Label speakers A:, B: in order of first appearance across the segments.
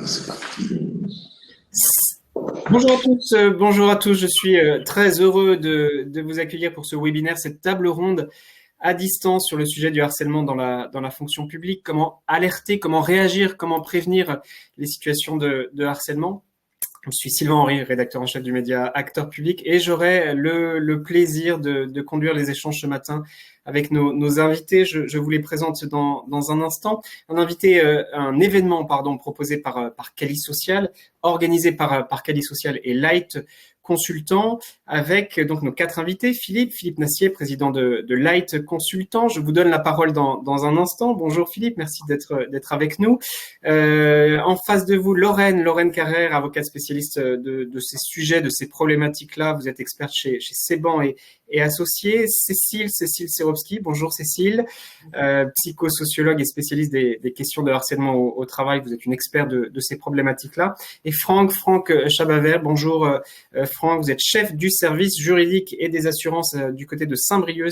A: C'est parti.
B: Bonjour à tous. Je suis très heureux de vous accueillir pour ce webinaire, cette table ronde à distance sur le sujet du harcèlement dans la fonction publique. Comment alerter, comment réagir, comment prévenir les situations de harcèlement. Je suis Sylvain Henry, rédacteur en chef du média Acteur Public, et j'aurai le plaisir de conduire les échanges ce matin avec nos invités. Je vous les présente dans un instant. Un événement proposé par Cali Social, organisé par Cali Social et Light Consultant, avec donc nos quatre invités. Philippe Nassier, président de Light Consultant. Je vous donne la parole dans un instant. Bonjour Philippe, merci d'être avec nous. En face de vous, Lorraine Carrère, avocate spécialiste de ces sujets, de ces problématiques-là. Vous êtes experte chez Seban et associée. Cécile Serowski, bonjour Cécile, psychosociologue et spécialiste des questions de harcèlement au travail. Vous êtes une experte de ces problématiques-là. Et Franck Chabaver, bonjour Franck, vous êtes chef du service juridique et des assurances du côté de Saint-Brieuc,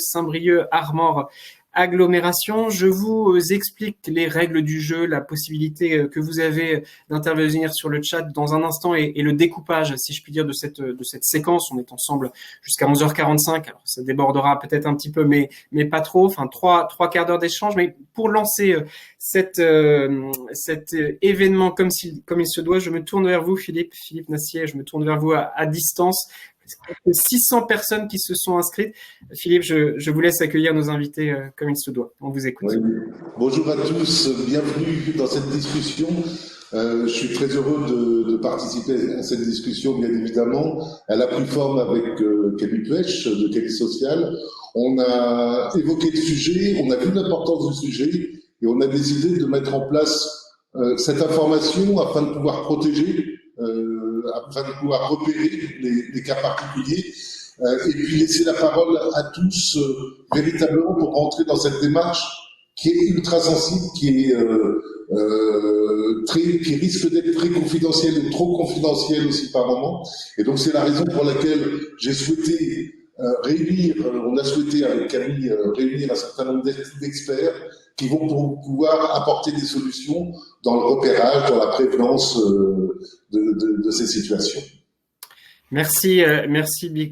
B: Armor Agglomération. Je vous explique les règles du jeu, la possibilité que vous avez d'intervenir sur le chat dans un instant et le découpage, si je puis dire, de cette séquence. On est ensemble jusqu'à 11h45. Alors, ça débordera peut-être un petit peu, mais pas trop. Enfin, trois quarts d'heure d'échange. Mais pour lancer cet événement comme il se doit, je me tourne vers vous, Philippe Nassier. Je me tourne vers vous à distance. 600 personnes qui se sont inscrites. Philippe, je vous laisse accueillir nos invités comme il se doit. On vous écoute.
A: Oui. Bonjour à tous, bienvenue dans cette discussion. Je suis très heureux de participer à cette discussion, bien évidemment. Elle a pris forme avec Camille Puech de Cali Social. On a évoqué le sujet, on a vu l'importance du sujet et on a décidé de mettre en place cette information afin de pouvoir protéger, afin de pouvoir repérer les cas particuliers et puis laisser la parole à tous véritablement pour rentrer dans cette démarche qui est ultra sensible, qui risque d'être très confidentielle et trop confidentielle aussi par moment. Et donc c'est la raison pour laquelle j'ai souhaité on a souhaité avec Camille réunir un certain nombre d'experts qui vont pouvoir apporter des solutions dans le repérage, dans la prévalence de ces situations.
B: Merci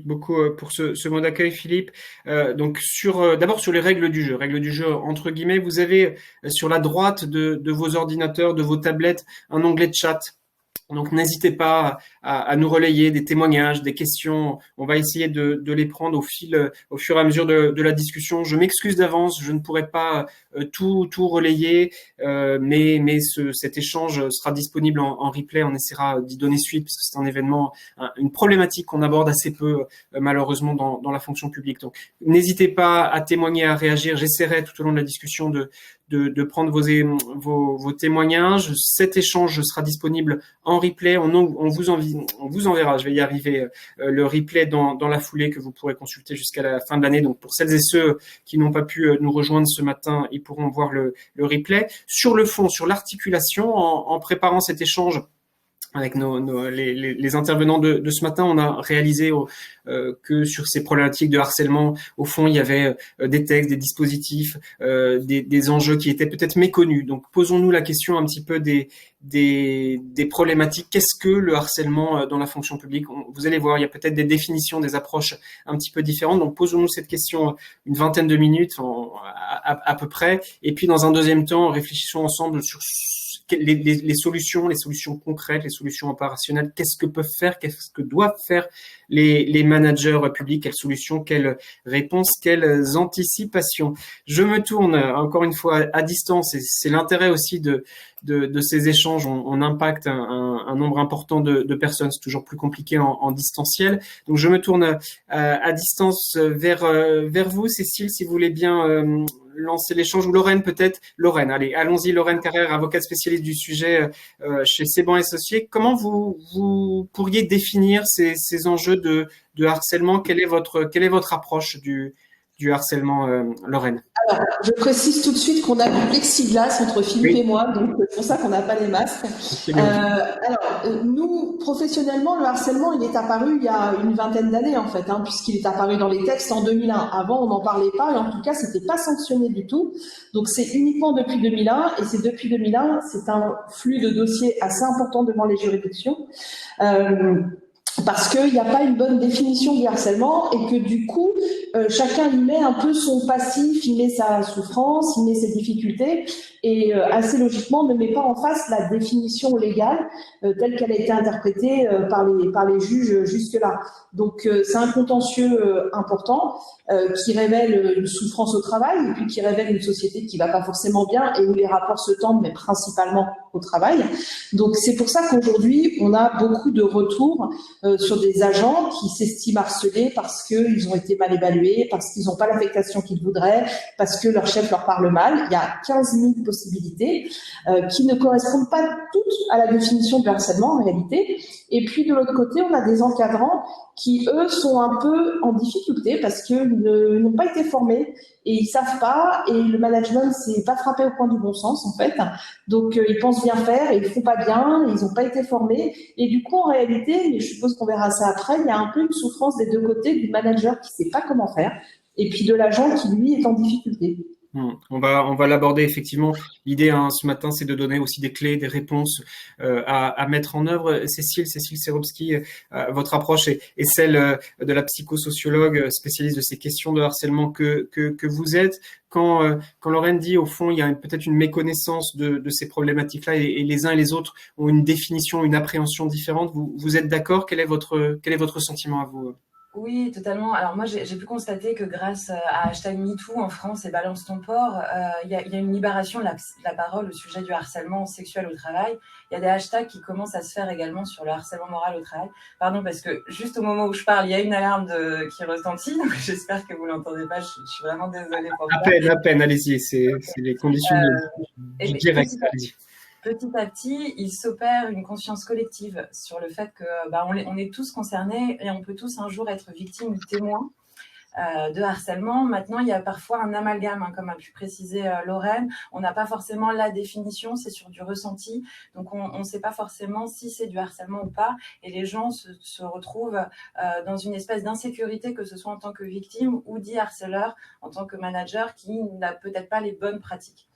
B: beaucoup pour ce mot d'accueil, Philippe. Donc d'abord sur les règles du jeu entre guillemets, vous avez sur la droite de vos ordinateurs, de vos tablettes, un onglet de chat. Donc n'hésitez pas à nous relayer des témoignages, des questions. On va essayer de les prendre au fur et à mesure de la discussion. Je m'excuse d'avance, je ne pourrai pas tout relayer, mais cet échange sera disponible en replay. On essaiera d'y donner suite parce que c'est un événement, une problématique qu'on aborde assez peu malheureusement dans la fonction publique. Donc n'hésitez pas à témoigner, à réagir. J'essaierai tout au long de la discussion de prendre vos témoignages. Cet échange sera disponible en replay. On vous enverra, je vais y arriver, le replay dans la foulée que vous pourrez consulter jusqu'à la fin de l'année. Donc pour celles et ceux qui n'ont pas pu nous rejoindre ce matin, ils pourront voir le replay. Sur le fond, sur l'articulation, en préparant cet échange avec les intervenants de ce matin, on a réalisé que sur ces problématiques de harcèlement, au fond, il y avait des textes, des dispositifs, des enjeux qui étaient peut-être méconnus. Donc, posons-nous la question un petit peu des problématiques. Qu'est-ce que le harcèlement dans la fonction publique ? Vous allez voir, il y a peut-être des définitions, des approches un petit peu différentes. Donc, posons-nous cette question une vingtaine de minutes à peu près. Et puis, dans un deuxième temps, réfléchissons ensemble sur les solutions concrètes, les solutions opérationnelles. Qu'est-ce que doivent faire les managers publics? Quelles solutions, quelles réponses, quelles anticipations? Je me tourne encore une fois à distance et c'est l'intérêt aussi de ces échanges. On impacte un nombre important de personnes. C'est toujours plus compliqué en distanciel. Donc je me tourne à distance vers vous, Cécile, si vous voulez bien lancer l'échange, ou Lorraine peut-être. Lorraine, allez, allons-y. Lorraine Carrère, avocate spécialiste du sujet chez Seban et Associés. Comment vous pourriez définir ces enjeux de harcèlement? Quelle est votre approche du du harcèlement, Lorraine?
C: Alors, je précise tout de suite qu'on a du plexiglas entre Philippe et moi, donc c'est pour ça qu'on n'a pas les masques. Nous, professionnellement, le harcèlement, il est apparu il y a une vingtaine d'années, en fait, puisqu'il est apparu dans les textes en 2001. Avant, on n'en parlait pas, et en tout cas, c'était pas sanctionné du tout. Donc, c'est uniquement depuis 2001, et c'est depuis 2001, c'est un flux de dossiers assez important devant les juridictions. Parce qu'il n'y a pas une bonne définition du harcèlement et que du coup, chacun y met un peu son passif, il met sa souffrance, il met ses difficultés et assez logiquement ne met pas en face la définition légale telle qu'elle a été interprétée par les juges jusque-là. Donc c'est un contentieux important qui révèle une souffrance au travail et puis qui révèle une société qui va pas forcément bien et où les rapports se tendent, mais principalement au travail. Donc c'est pour ça qu'aujourd'hui, on a beaucoup de retours sur des agents qui s'estiment harcelés parce qu'ils ont été mal évalués, parce qu'ils n'ont pas l'affectation qu'ils voudraient, parce que leur chef leur parle mal. Il y a 15 000 possibilités qui ne correspondent pas toutes à la définition du harcèlement en réalité. Et puis de l'autre côté, on a des encadrants qui, eux, sont un peu en difficulté parce qu'ils n'ont pas été formés et ils savent pas, et le management s'est pas frappé au coin du bon sens, en fait. Donc, ils pensent bien faire et ils font pas bien, ils n'ont pas été formés. Et du coup, en réalité, et je suppose qu'on verra ça après, il y a un peu une souffrance des deux côtés, du manager qui sait pas comment faire, et puis de l'agent qui, lui, est en difficulté.
B: On va l'aborder effectivement. L'idée ce matin, c'est de donner aussi des clés, des réponses à mettre en œuvre. Cécile Serobski, votre approche est celle de la psychosociologue spécialiste de ces questions de harcèlement que vous êtes. Quand Lorraine dit au fond, il y a peut-être une méconnaissance de ces problématiques-là et les uns et les autres ont une définition, une appréhension différente. Vous êtes d'accord? Quel est votre sentiment à vous?
D: Oui, totalement. Alors moi, j'ai pu constater que grâce à #MeToo en France et Balance ton port, il y a une libération de la parole au sujet du harcèlement sexuel au travail. Il y a des hashtags qui commencent à se faire également sur le harcèlement moral au travail. Pardon, parce que juste au moment où je parle, il y a une alarme qui retentit. Donc j'espère que vous l'entendez pas. Je suis vraiment désolée pour ça.
B: À peine, allez-y. C'est les conditions du direct.
D: Petit à petit, il s'opère une conscience collective sur le fait que on est tous concernés et on peut tous un jour être victime ou témoin de harcèlement. Maintenant, il y a parfois un amalgame, comme a pu préciser Lorraine. On n'a pas forcément la définition, c'est sur du ressenti. Donc, on ne sait pas forcément si c'est du harcèlement ou pas. Et les gens se retrouvent dans une espèce d'insécurité, que ce soit en tant que victime ou dit harceleur, en tant que manager qui n'a peut-être pas les bonnes pratiques.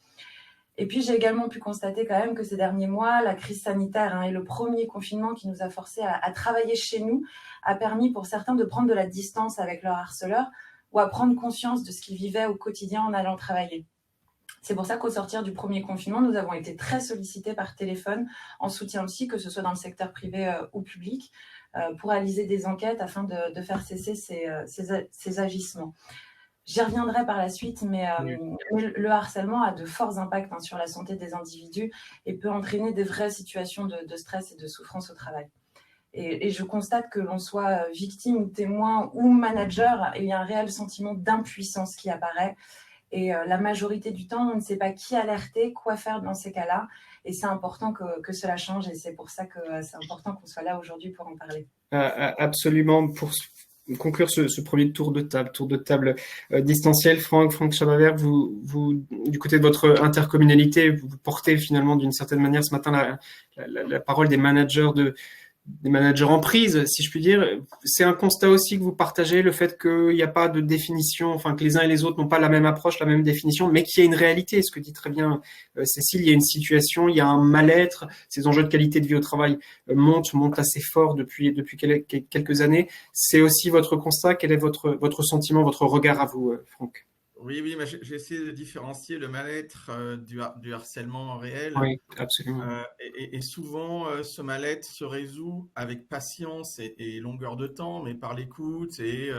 D: Et puis, j'ai également pu constater quand même que ces derniers mois, la crise sanitaire et le premier confinement qui nous a forcés à travailler chez nous a permis pour certains de prendre de la distance avec leur harceleur ou à prendre conscience de ce qu'ils vivaient au quotidien en allant travailler. C'est pour ça qu'au sortir du premier confinement, nous avons été très sollicités par téléphone en soutien aussi, que ce soit dans le secteur privé ou public, pour réaliser des enquêtes afin de faire cesser ces agissements. J'y reviendrai par la suite, mais le harcèlement a de forts impacts sur la santé des individus et peut entraîner des vraies situations de stress et de souffrance au travail. Et je constate que l'on soit victime ou témoin ou manager, il y a un réel sentiment d'impuissance qui apparaît. Et la majorité du temps, on ne sait pas qui alerter, quoi faire dans ces cas-là. Et c'est important que cela change, et c'est pour ça que c'est important qu'on soit là aujourd'hui pour en parler.
B: Absolument. Pour conclure ce premier tour de table distanciel, Franck Chabaver, vous du côté de votre intercommunalité, vous portez finalement d'une certaine manière ce matin la parole des managers en prise, si je puis dire. C'est un constat aussi que vous partagez, le fait qu'il n'y a pas de définition, enfin que les uns et les autres n'ont pas la même approche, la même définition, mais qu'il y a une réalité. Ce que dit très bien Cécile, il y a une situation, il y a un mal-être, ces enjeux de qualité de vie au travail montent assez fort depuis quelques années. C'est aussi votre constat. Quel est votre sentiment, votre regard à vous, Franck?
E: Oui, mais j'ai essayé de différencier le mal-être du harcèlement réel.
B: Oui, absolument.
E: Et souvent, ce mal-être se résout avec patience et longueur de temps, mais par l'écoute et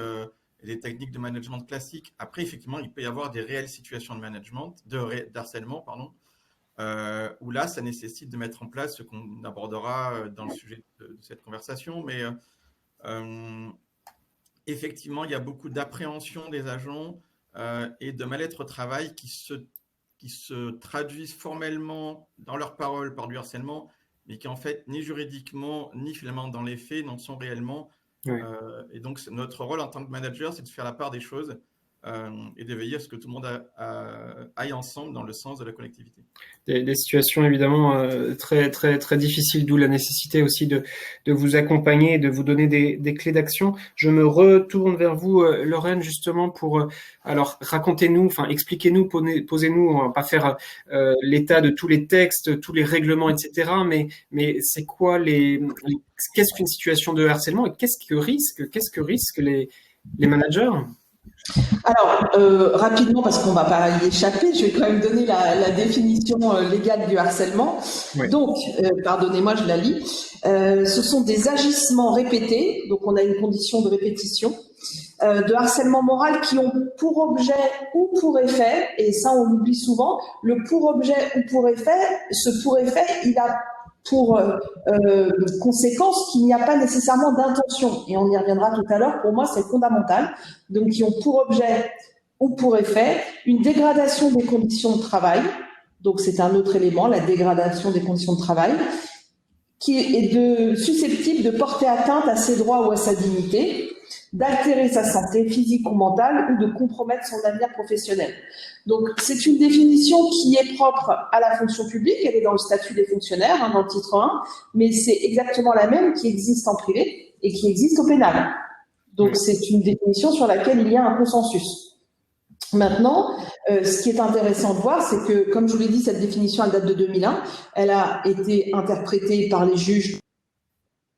E: les techniques de management classiques. Après, effectivement, il peut y avoir des réelles situations de management, d'harcèlement, où là, ça nécessite de mettre en place ce qu'on abordera dans le sujet de cette conversation. Mais effectivement, il y a beaucoup d'appréhension des agents et de mal-être au travail qui se traduisent formellement dans leurs paroles par du harcèlement, mais qui en fait, ni juridiquement, ni finalement dans les faits, n'en sont réellement. Oui. Et donc, notre rôle en tant que manager, c'est de faire la part des choses et de veiller à ce que tout le monde aille ensemble dans le sens de la collectivité.
B: Des situations évidemment très très très difficiles, d'où la nécessité aussi de vous accompagner et de vous donner des clés d'action. Je me retourne vers vous, Lorraine, justement pour alors racontez-nous, enfin expliquez-nous, posez-nous, on va pas faire l'état de tous les textes, tous les règlements, etc. Mais c'est quoi qu'est-ce qu'une situation de harcèlement et qu'est-ce que risquent les managers?
C: Alors, rapidement, parce qu'on ne va pas y échapper, je vais quand même donner la définition légale du harcèlement.
B: Oui.
C: Donc, pardonnez-moi, je la lis. Ce sont des agissements répétés, donc on a une condition de répétition, de harcèlement moral qui ont pour objet ou pour effet, et ça on l'oublie souvent, le pour objet ou pour effet, ce pour effet, il a pour conséquence qu'il n'y a pas nécessairement d'intention. Et on y reviendra tout à l'heure, pour moi c'est fondamental. Donc qui ont pour objet ou pour effet une dégradation des conditions de travail. Donc c'est un autre élément, la dégradation des conditions de travail, qui est susceptible de porter atteinte à ses droits ou à sa dignité, d'altérer sa santé physique ou mentale ou de compromettre son avenir professionnel. Donc, c'est une définition qui est propre à la fonction publique, elle est dans le statut des fonctionnaires, dans le titre 1, mais c'est exactement la même qui existe en privé et qui existe au pénal. Donc, c'est une définition sur laquelle il y a un consensus. Maintenant, ce qui est intéressant de voir, c'est que, comme je vous l'ai dit, cette définition, elle date de 2001, elle a été interprétée par les juges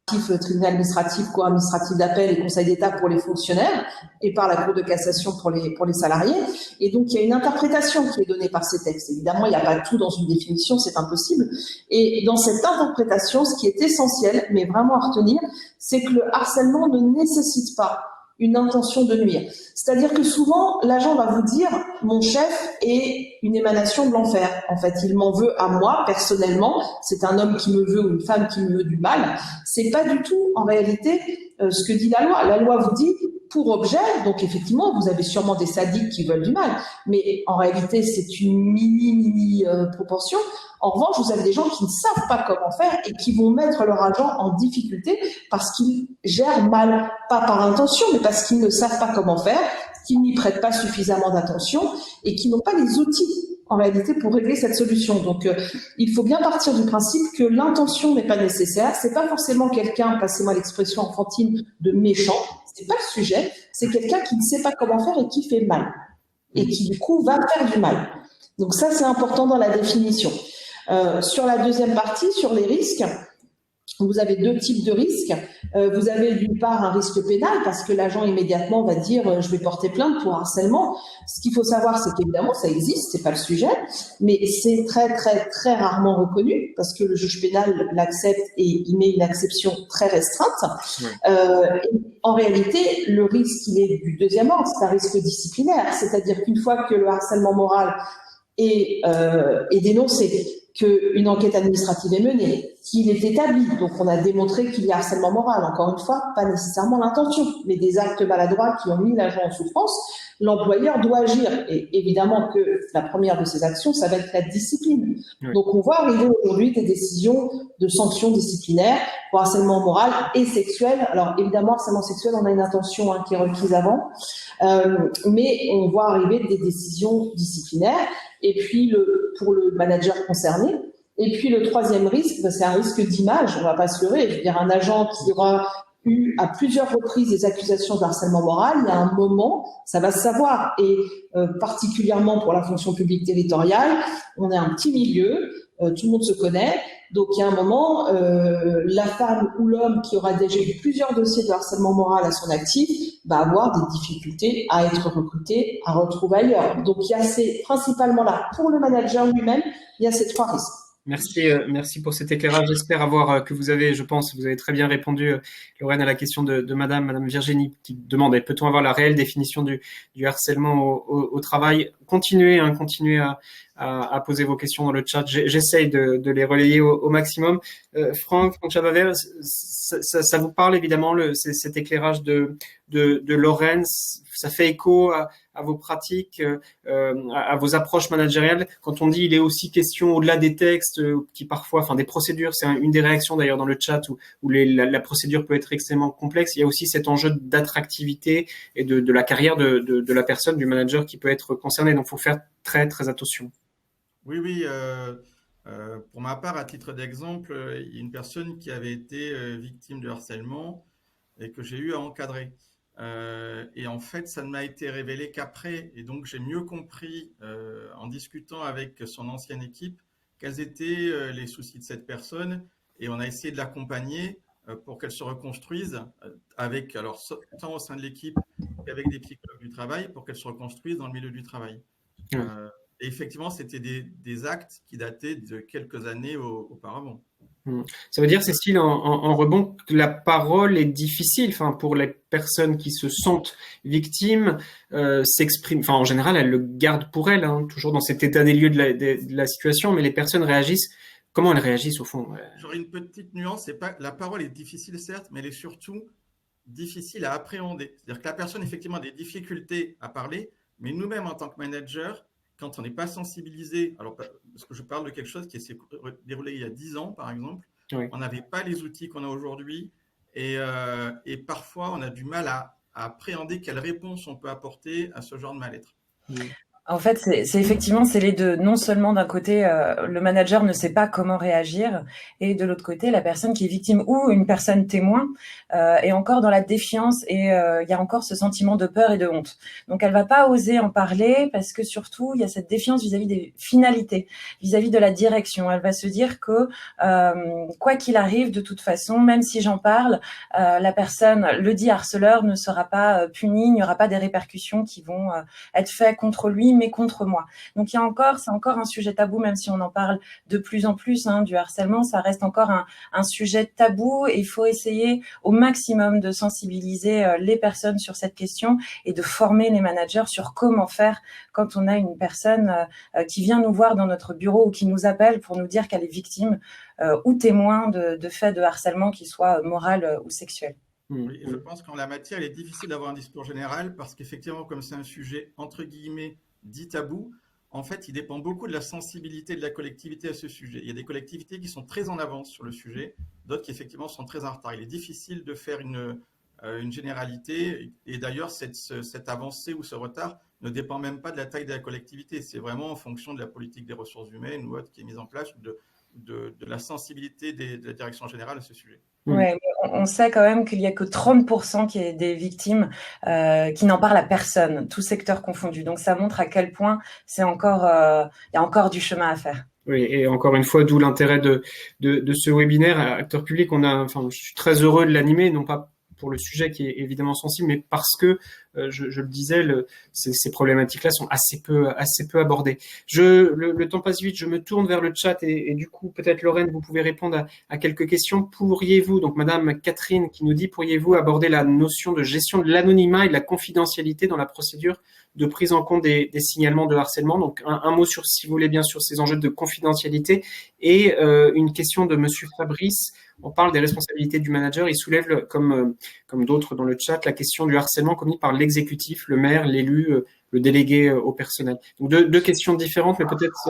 C: tribunal administratif, cour administrative d'appel et conseil d'État pour les fonctionnaires et par la Cour de cassation pour les salariés. Et donc, il y a une interprétation qui est donnée par ces textes. Évidemment, il n'y a pas tout dans une définition, c'est impossible. Et dans cette interprétation, ce qui est essentiel, mais vraiment à retenir, c'est que le harcèlement ne nécessite pas une intention de nuire. C'est-à-dire que souvent, l'agent va vous dire « mon chef est une émanation de l'enfer ». En fait, il m'en veut à moi, personnellement. C'est un homme qui me veut ou une femme qui me veut du mal. C'est pas du tout, en réalité, ce que dit la loi. La loi vous dit pour objet, donc effectivement, vous avez sûrement des sadiques qui veulent du mal, mais en réalité, c'est une mini proportion. En revanche, vous avez des gens qui ne savent pas comment faire et qui vont mettre leur agent en difficulté parce qu'ils gèrent mal, pas par intention, mais parce qu'ils ne savent pas comment faire, qu'ils n'y prêtent pas suffisamment d'attention et qui n'ont pas les outils en réalité pour régler cette solution. Donc, il faut bien partir du principe que l'intention n'est pas nécessaire. C'est pas forcément quelqu'un, passez-moi l'expression enfantine, de méchant. C'est pas le sujet. C'est quelqu'un qui ne sait pas comment faire et qui fait mal et qui du coup va faire du mal. Donc ça, c'est important dans la définition. Sur la deuxième partie, sur les risques, vous avez deux types de risques. Vous avez d'une part un risque pénal parce que l'agent immédiatement va dire je vais porter plainte pour harcèlement. Ce qu'il faut savoir, c'est qu'évidemment ça existe, c'est pas le sujet, mais c'est très très très rarement reconnu parce que le juge pénal l'accepte et il met une exception très restreinte. Ouais. En réalité, le risque il est du deuxième ordre, c'est un risque disciplinaire, c'est-à-dire qu'une fois que le harcèlement moral est dénoncé, qu'une enquête administrative est menée, qu'il est établi, donc on a démontré qu'il y a harcèlement moral, encore une fois, pas nécessairement l'intention, mais des actes maladroits qui ont mis l'agent en souffrance, l'employeur doit agir. Et évidemment que la première de ces actions, ça va être la discipline. Oui. Donc on voit arriver aujourd'hui des décisions de sanctions disciplinaires pour harcèlement moral et sexuel. Alors évidemment, harcèlement sexuel, on a une intention qui est requise avant, mais on voit arriver des décisions disciplinaires. Et puis pour le manager concerné. Et puis le troisième risque, c'est un risque d'image, on va pas se leurrer. Je veux dire, un agent qui aura eu à plusieurs reprises des accusations de harcèlement moral, il y a un moment, ça va se savoir. Et particulièrement pour la fonction publique territoriale, on est un petit milieu, tout le monde se connaît. Donc il y a un moment, la femme ou l'homme qui aura déjà eu plusieurs dossiers de harcèlement moral à son actif va avoir des difficultés à être recruté, à retrouver ailleurs. Donc il y a principalement là, pour le manager lui-même, il y a ces trois risques.
B: Merci pour cet éclairage. J'espère que vous avez très bien répondu, Lorraine, à la question de Madame Virginie qui demandait peut-on avoir la réelle définition du harcèlement au travail. continuez à poser vos questions dans le chat. J'essaye de les relayer au maximum. Franck Chabaver, ça vous parle évidemment cet éclairage de Laurence. Ça fait écho à vos pratiques, à vos approches managériales. Quand on dit il est aussi question au-delà des textes, qui parfois, enfin des procédures, c'est une des réactions d'ailleurs dans le chat où la procédure peut être extrêmement complexe. Il y a aussi cet enjeu d'attractivité et de la carrière de la personne, du manager qui peut être concerné. Donc, il faut faire très très attention.
E: Oui. Pour ma part, à titre d'exemple, il y a une personne qui avait été victime de harcèlement et que j'ai eu à encadrer. Et en fait, ça ne m'a été révélé qu'après. Et donc, j'ai mieux compris en discutant avec son ancienne équipe quels étaient les soucis de cette personne. Et on a essayé de l'accompagner pour qu'elle se reconstruise avec, alors, tant au sein de l'équipe qu'avec des psychologues du travail pour qu'elle se reconstruise dans le milieu du travail.
B: Ouais.
E: Et effectivement, c'était des actes qui dataient de quelques années auparavant.
B: Ça veut dire, Cécile, en rebond, que la parole est difficile, enfin, pour les personnes qui se sentent victimes, s'expriment, enfin, en général, elles le gardent pour elles, hein, toujours dans cet état des lieux de la situation, mais les personnes réagissent. Comment elles réagissent au fond?
E: J'aurais une petite nuance, la parole est difficile, certes, mais elle est surtout difficile à appréhender. C'est-à-dire que la personne, effectivement, a des difficultés à parler, mais nous-mêmes, en tant que manager, quand on n'est pas sensibilisé, alors parce que je parle de quelque chose qui s'est déroulé il y a 10 ans, par exemple,
B: Oui.
E: On n'avait pas les outils qu'on a aujourd'hui et parfois on a du mal à appréhender quelle réponse on peut apporter à ce genre de mal-être.
D: En fait, c'est effectivement, c'est les deux. Non seulement d'un côté, le manager ne sait pas comment réagir, et de l'autre côté, la personne qui est victime ou une personne témoin est encore dans la défiance et il y a encore ce sentiment de peur et de honte. Donc, elle va pas oser en parler parce que surtout, il y a cette défiance vis-à-vis des finalités, vis-à-vis de la direction. Elle va se dire que quoi qu'il arrive, de toute façon, même si j'en parle, la personne, le dit harceleur, ne sera pas puni, il n'y aura pas des répercussions qui vont être faites contre lui, mais contre moi. Donc c'est encore un sujet tabou, même si on en parle de plus en plus du harcèlement, ça reste encore un sujet tabou et il faut essayer au maximum de sensibiliser les personnes sur cette question et de former les managers sur comment faire quand on a une personne qui vient nous voir dans notre bureau ou qui nous appelle pour nous dire qu'elle est victime ou témoin de faits de harcèlement qui soient moral ou sexuel.
E: Oui, je pense qu'en la matière, il est difficile d'avoir un discours général parce qu'effectivement, comme c'est un sujet entre guillemets dit tabou, en fait, il dépend beaucoup de la sensibilité de la collectivité à ce sujet. Il y a des collectivités qui sont très en avance sur le sujet, d'autres qui effectivement sont très en retard. Il est difficile de faire une généralité et d'ailleurs, cette avancée ou ce retard ne dépend même pas de la taille de la collectivité. C'est vraiment en fonction de la politique des ressources humaines ou autre qui est mise en place, de la sensibilité de la direction générale à ce sujet.
D: Ouais, on sait quand même qu'il y a que 30% qui est des victimes qui n'en parlent à personne, tout secteur confondu. Donc ça montre à quel point il y a encore du chemin à faire.
B: Oui, et encore une fois, d'où l'intérêt de ce webinaire. Acteur public, je suis très heureux de l'animer, non pas pour le sujet qui est évidemment sensible, mais parce que, je le disais, ces problématiques-là sont assez peu abordées. Le temps passe vite, je me tourne vers le chat et du coup, peut-être Lorraine, vous pouvez répondre à quelques questions. Pourriez-vous, donc Madame Catherine qui nous dit, pourriez-vous aborder la notion de gestion de l'anonymat et de la confidentialité dans la procédure de prise en compte des signalements de harcèlement? Donc un mot sur, si vous voulez bien, sur ces enjeux de confidentialité et une question de Monsieur Fabrice. On parle des responsabilités du manager. Il soulève, comme d'autres dans le chat, la question du harcèlement commis par l'exécutif, le maire, l'élu, le délégué au personnel. Donc deux questions différentes, mais peut-être.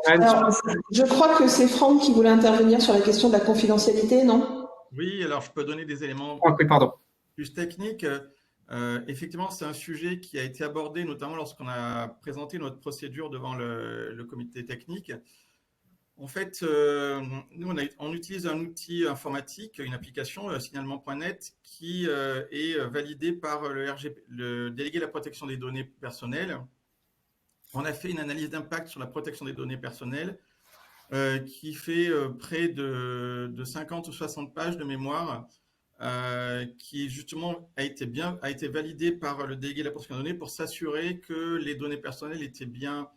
C: Alors, je crois que c'est Franck qui voulait intervenir sur la question de la confidentialité, non?
E: Oui, alors je peux donner des éléments plus techniques. Effectivement, c'est un sujet qui a été abordé notamment lorsqu'on a présenté notre procédure devant le comité technique. En fait, nous, on utilise un outil informatique, une application, signalement.net, qui est validée par le délégué de la protection des données personnelles. On a fait une analyse d'impact sur la protection des données personnelles qui fait près de 50 ou 60 pages de mémoire qui justement a été validée par le délégué de la protection des données pour s'assurer que les données personnelles étaient bien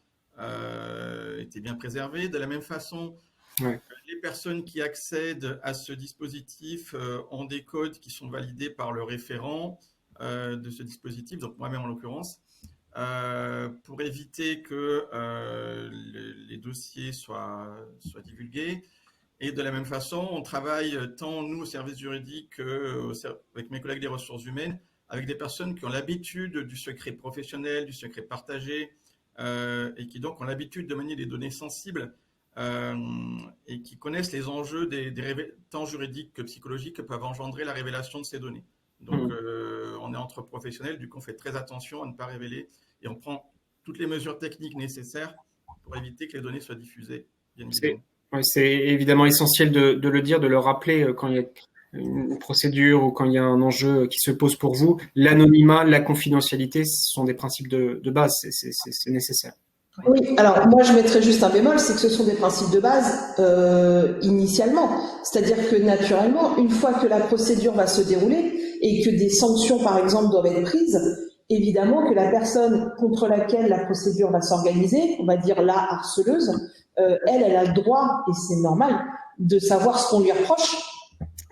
E: préservées. De la même façon, les personnes qui accèdent à ce dispositif ont des codes qui sont validés par le référent de ce dispositif, donc moi-même en l'occurrence. pour éviter que les dossiers soient divulgués. Et de la même façon, on travaille tant nous au service juridique qu'avec mes collègues des ressources humaines, avec des personnes qui ont l'habitude du secret professionnel, du secret partagé, et qui donc ont l'habitude de manier des données sensibles et qui connaissent les enjeux tant juridiques que psychologiques que peuvent engendrer la révélation de ces données. Donc, on est entre professionnels, du coup, on fait très attention à ne pas révéler et on prend toutes les mesures techniques nécessaires pour éviter que les données soient diffusées, bien évidemment.
B: C'est évidemment essentiel de le dire, de le rappeler quand il y a une procédure ou quand il y a un enjeu qui se pose pour vous. L'anonymat, la confidentialité, ce sont des principes de base, c'est nécessaire.
C: Oui, alors moi je mettrais juste un bémol, c'est que ce sont des principes de base initialement. C'est-à-dire que naturellement, une fois que la procédure va se dérouler et que des sanctions par exemple doivent être prises, évidemment que la personne contre laquelle la procédure va s'organiser, on va dire la harceleuse, elle a le droit, et c'est normal, de savoir ce qu'on lui reproche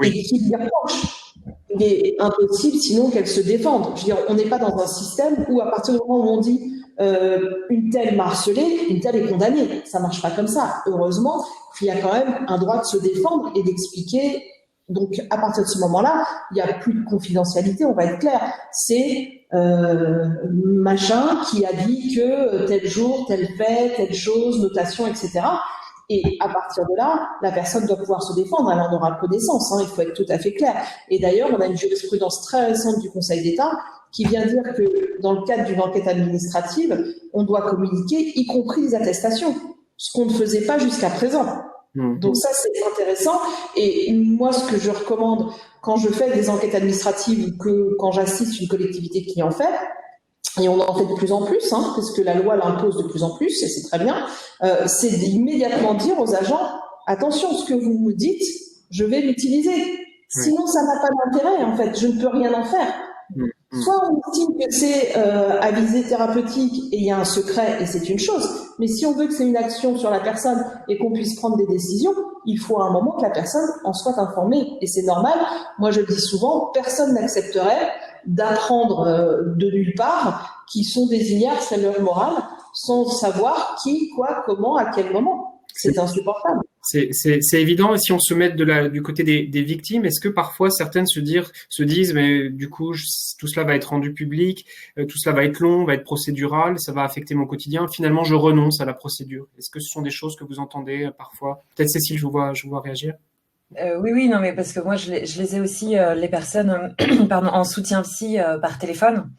C: et qui lui reproche. Il est impossible sinon qu'elle se défende. Je veux dire, on n'est pas dans un système où à partir du moment où on dit une telle m'a harcelée, une telle est condamnée. Ça marche pas comme ça. Heureusement, il y a quand même un droit de se défendre et d'expliquer. Donc, à partir de ce moment-là, il n'y a plus de confidentialité, on va être clair. C'est machin qui a dit que tel jour, tel fait, telle chose, notation, etc. Et à partir de là, la personne doit pouvoir se défendre, elle en aura connaissance, il faut être tout à fait clair. Et d'ailleurs, on a une jurisprudence très récente du Conseil d'État qui vient dire que dans le cadre d'une enquête administrative, on doit communiquer, y compris les attestations, ce qu'on ne faisait pas jusqu'à présent. Donc ça, c'est intéressant. Et moi, ce que je recommande quand je fais des enquêtes administratives ou que quand j'assiste une collectivité qui en fait, et on en fait de plus en plus, parce que la loi l'impose de plus en plus, et c'est très bien, c'est d'immédiatement dire aux agents, attention, ce que vous me dites, je vais l'utiliser. Sinon, ça n'a pas d'intérêt, en fait, je ne peux rien en faire. Soit on estime que c'est à visée thérapeutique et il y a un secret et c'est une chose, mais si on veut que c'est une action sur la personne et qu'on puisse prendre des décisions, il faut à un moment que la personne en soit informée et c'est normal. Moi je le dis souvent, personne n'accepterait d'apprendre de nulle part qui sont désignés harceleurs moraux sans savoir qui, quoi, comment, à quel moment. C'est insupportable.
B: C'est évident. Et si on se met du côté des victimes, est-ce que parfois certaines se disent, mais du coup, tout cela va être rendu public, tout cela va être long, va être procédural, ça va affecter mon quotidien. Finalement, je renonce à la procédure. Est-ce que ce sont des choses que vous entendez parfois? Peut-être Cécile, je vous vois réagir.
D: Oui, non, mais parce que moi, je les ai aussi, les personnes pardon, en soutien psy par téléphone,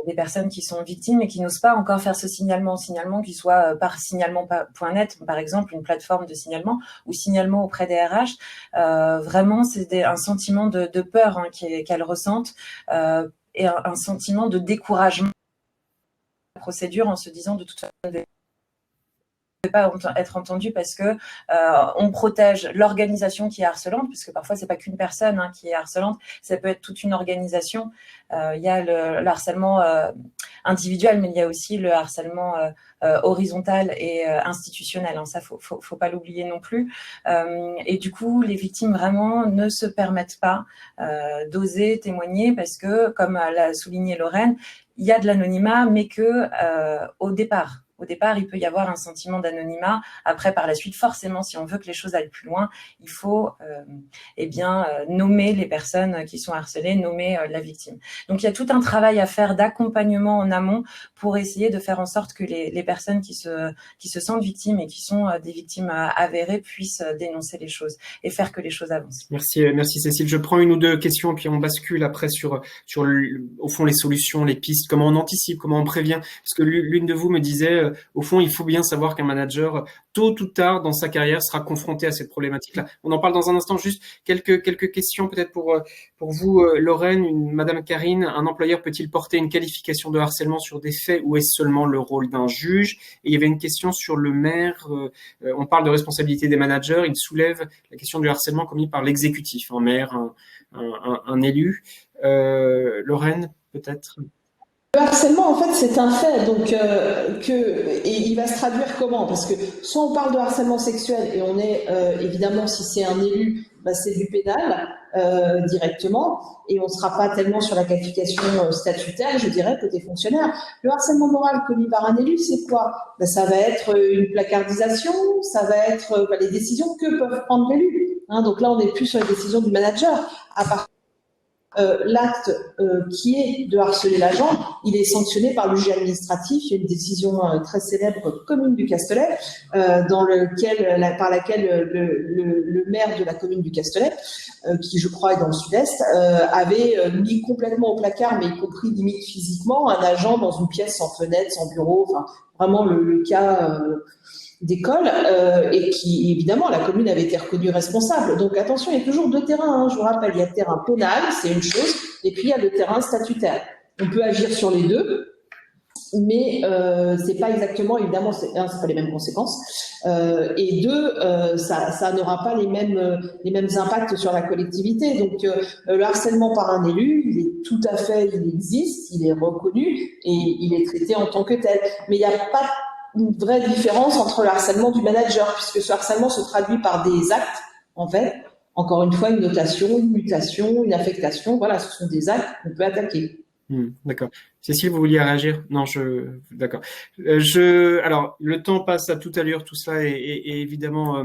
D: des personnes qui sont victimes et qui n'osent pas encore faire ce signalement qui soit par signalement.net, par exemple, une plateforme de signalement ou signalement auprès des RH. Vraiment, c'est un sentiment de peur qu'elles ressentent et un sentiment de découragement de la procédure en se disant de toute façon pas être entendu parce que on protège l'organisation qui est harcelante, puisque parfois c'est pas qu'une personne qui est harcelante, ça peut être toute une organisation. Il y a le harcèlement individuel, mais il y a aussi le harcèlement horizontal et institutionnel. Ça, faut pas l'oublier non plus. Et du coup, les victimes vraiment ne se permettent pas d'oser témoigner parce que, comme l'a souligné Lorraine, il y a de l'anonymat, mais que au départ, il peut y avoir un sentiment d'anonymat. Après, par la suite, forcément, si on veut que les choses aillent plus loin, il faut nommer les personnes qui sont harcelées, nommer la victime. Donc, il y a tout un travail à faire d'accompagnement en amont pour essayer de faire en sorte que les personnes qui se sentent victimes et qui sont des victimes avérées puissent dénoncer les choses et faire que les choses avancent.
B: Merci Cécile. Je prends une ou deux questions puis on bascule après sur au fond les solutions, les pistes, comment on anticipe, comment on prévient. Parce que l'une de vous me disait au fond, il faut bien savoir qu'un manager, tôt ou tard dans sa carrière, sera confronté à cette problématique-là. On en parle dans un instant. Juste quelques questions peut-être pour vous, Lorraine. Madame Karine, un employeur peut-il porter une qualification de harcèlement sur des faits ou est-ce seulement le rôle d'un juge? Et il y avait une question sur le maire. On parle de responsabilité des managers. Il soulève la question du harcèlement commis par l'exécutif, un maire, un élu. Lorraine, peut-être?
C: Le harcèlement, en fait, c'est un fait, donc et il va se traduire comment? Parce que soit on parle de harcèlement sexuel et on est évidemment, si c'est un élu, c'est du pénal. directement, et on ne sera pas tellement sur la qualification statutaire, je dirais, côté fonctionnaire. Le harcèlement moral commis par un élu, c'est quoi? Ben, ça va être une placardisation, ça va être les décisions que peuvent prendre l'élu. Donc là, on n'est plus sur les décisions du manager. À partir l'acte qui est de harceler l'agent, il est sanctionné par le juge administratif. Il y a une décision très célèbre, commune du Castelet, par laquelle le maire de la commune du Castelet, qui je crois est dans le sud-est, avait mis complètement au placard, mais y compris limite physiquement, un agent dans une pièce sans fenêtre, sans bureau, enfin vraiment le cas d'école, et qui, évidemment, la commune avait été reconnue responsable. Donc, attention, il y a toujours deux terrains. Je vous rappelle, il y a le terrain pénal, c'est une chose, et puis il y a le terrain statutaire. On peut agir sur les deux, mais c'est pas exactement, évidemment, c'est pas les mêmes conséquences, et deux, ça n'aura pas les mêmes impacts sur la collectivité. Donc, le harcèlement par un élu, il existe, il est reconnu, et il est traité en tant que tel. Mais il n'y a pas une vraie différence entre le harcèlement du manager, puisque ce harcèlement se traduit par des actes, en fait. Encore une fois, une notation, une mutation, une affectation, voilà, ce sont des actes qu'on peut attaquer.
B: D'accord. Cécile, vous vouliez réagir? Non, d'accord. Alors, le temps passe à toute allure, tout ça est évidemment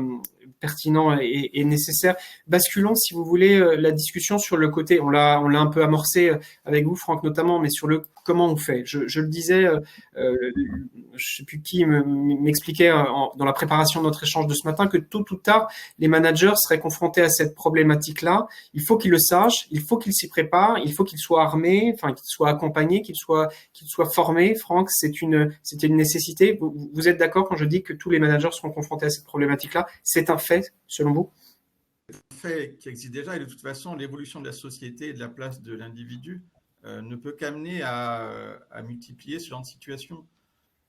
B: pertinent et nécessaire. Basculons, si vous voulez, la discussion sur le côté, on l'a un peu amorcé avec vous, Franck, notamment, mais sur le comment on fait. Je le disais, je sais plus qui m'expliquait dans la préparation de notre échange de ce matin que tôt ou tard, les managers seraient confrontés à cette problématique-là. Il faut qu'ils le sachent, il faut qu'ils s'y préparent, il faut qu'ils soient armés, enfin qu'ils soient accompagnés, qu'ils soient formés. Franck, c'était une nécessité. Vous êtes d'accord quand je dis que tous les managers seront confrontés à cette problématique-là? C'est un fait, selon vous?
E: C'est un fait qui existe déjà, et de toute façon, l'évolution de la société et de la place de l'individu ne peut qu'amener à multiplier ce genre de situation.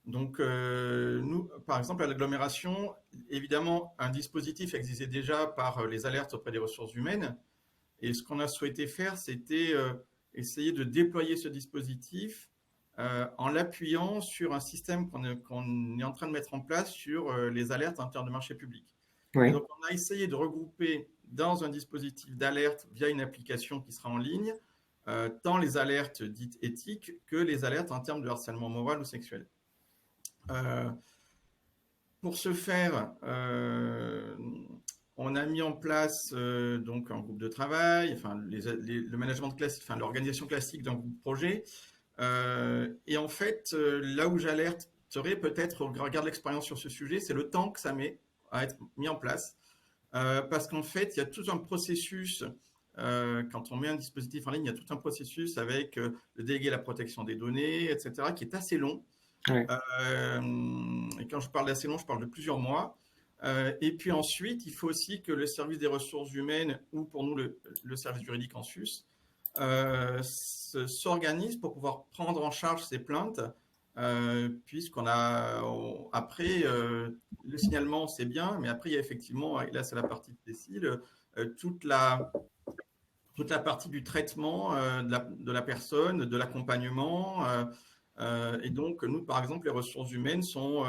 E: Donc, nous, par exemple, à l'agglomération, évidemment, un dispositif existait déjà par les alertes auprès des ressources humaines. Et ce qu'on a souhaité faire, c'était essayer de déployer ce dispositif en l'appuyant sur un système qu'on est en train de mettre en place sur les alertes en termes de marché public.
B: Oui.
E: Donc, on a essayé de regrouper dans un dispositif d'alerte via une application qui sera en ligne, tant les alertes dites éthiques que les alertes en termes de harcèlement moral ou sexuel. Pour ce faire, on a mis en place donc un groupe de travail, enfin le management classique, enfin l'organisation classique d'un groupe projet. Et en fait, là où j'alerte serait peut-être, au regard de l'expérience sur ce sujet, c'est le temps que ça met à être mis en place. Parce qu'en fait, il y a tout un processus. Quand on met un dispositif en ligne, il y a tout un processus avec le délégué à la protection des données, etc., qui est assez long.
B: Ouais.
E: Et quand je parle d'assez long, je parle de plusieurs mois. Et puis ensuite, il faut aussi que le service des ressources humaines, ou pour nous le service juridique en sus, s'organise pour pouvoir prendre en charge ces plaintes, puisqu'on a après le signalement, c'est bien, mais après il y a effectivement, et là c'est la partie de Cécile, toute la partie du traitement de la personne, de l'accompagnement. Et donc, nous, par exemple, les ressources humaines sont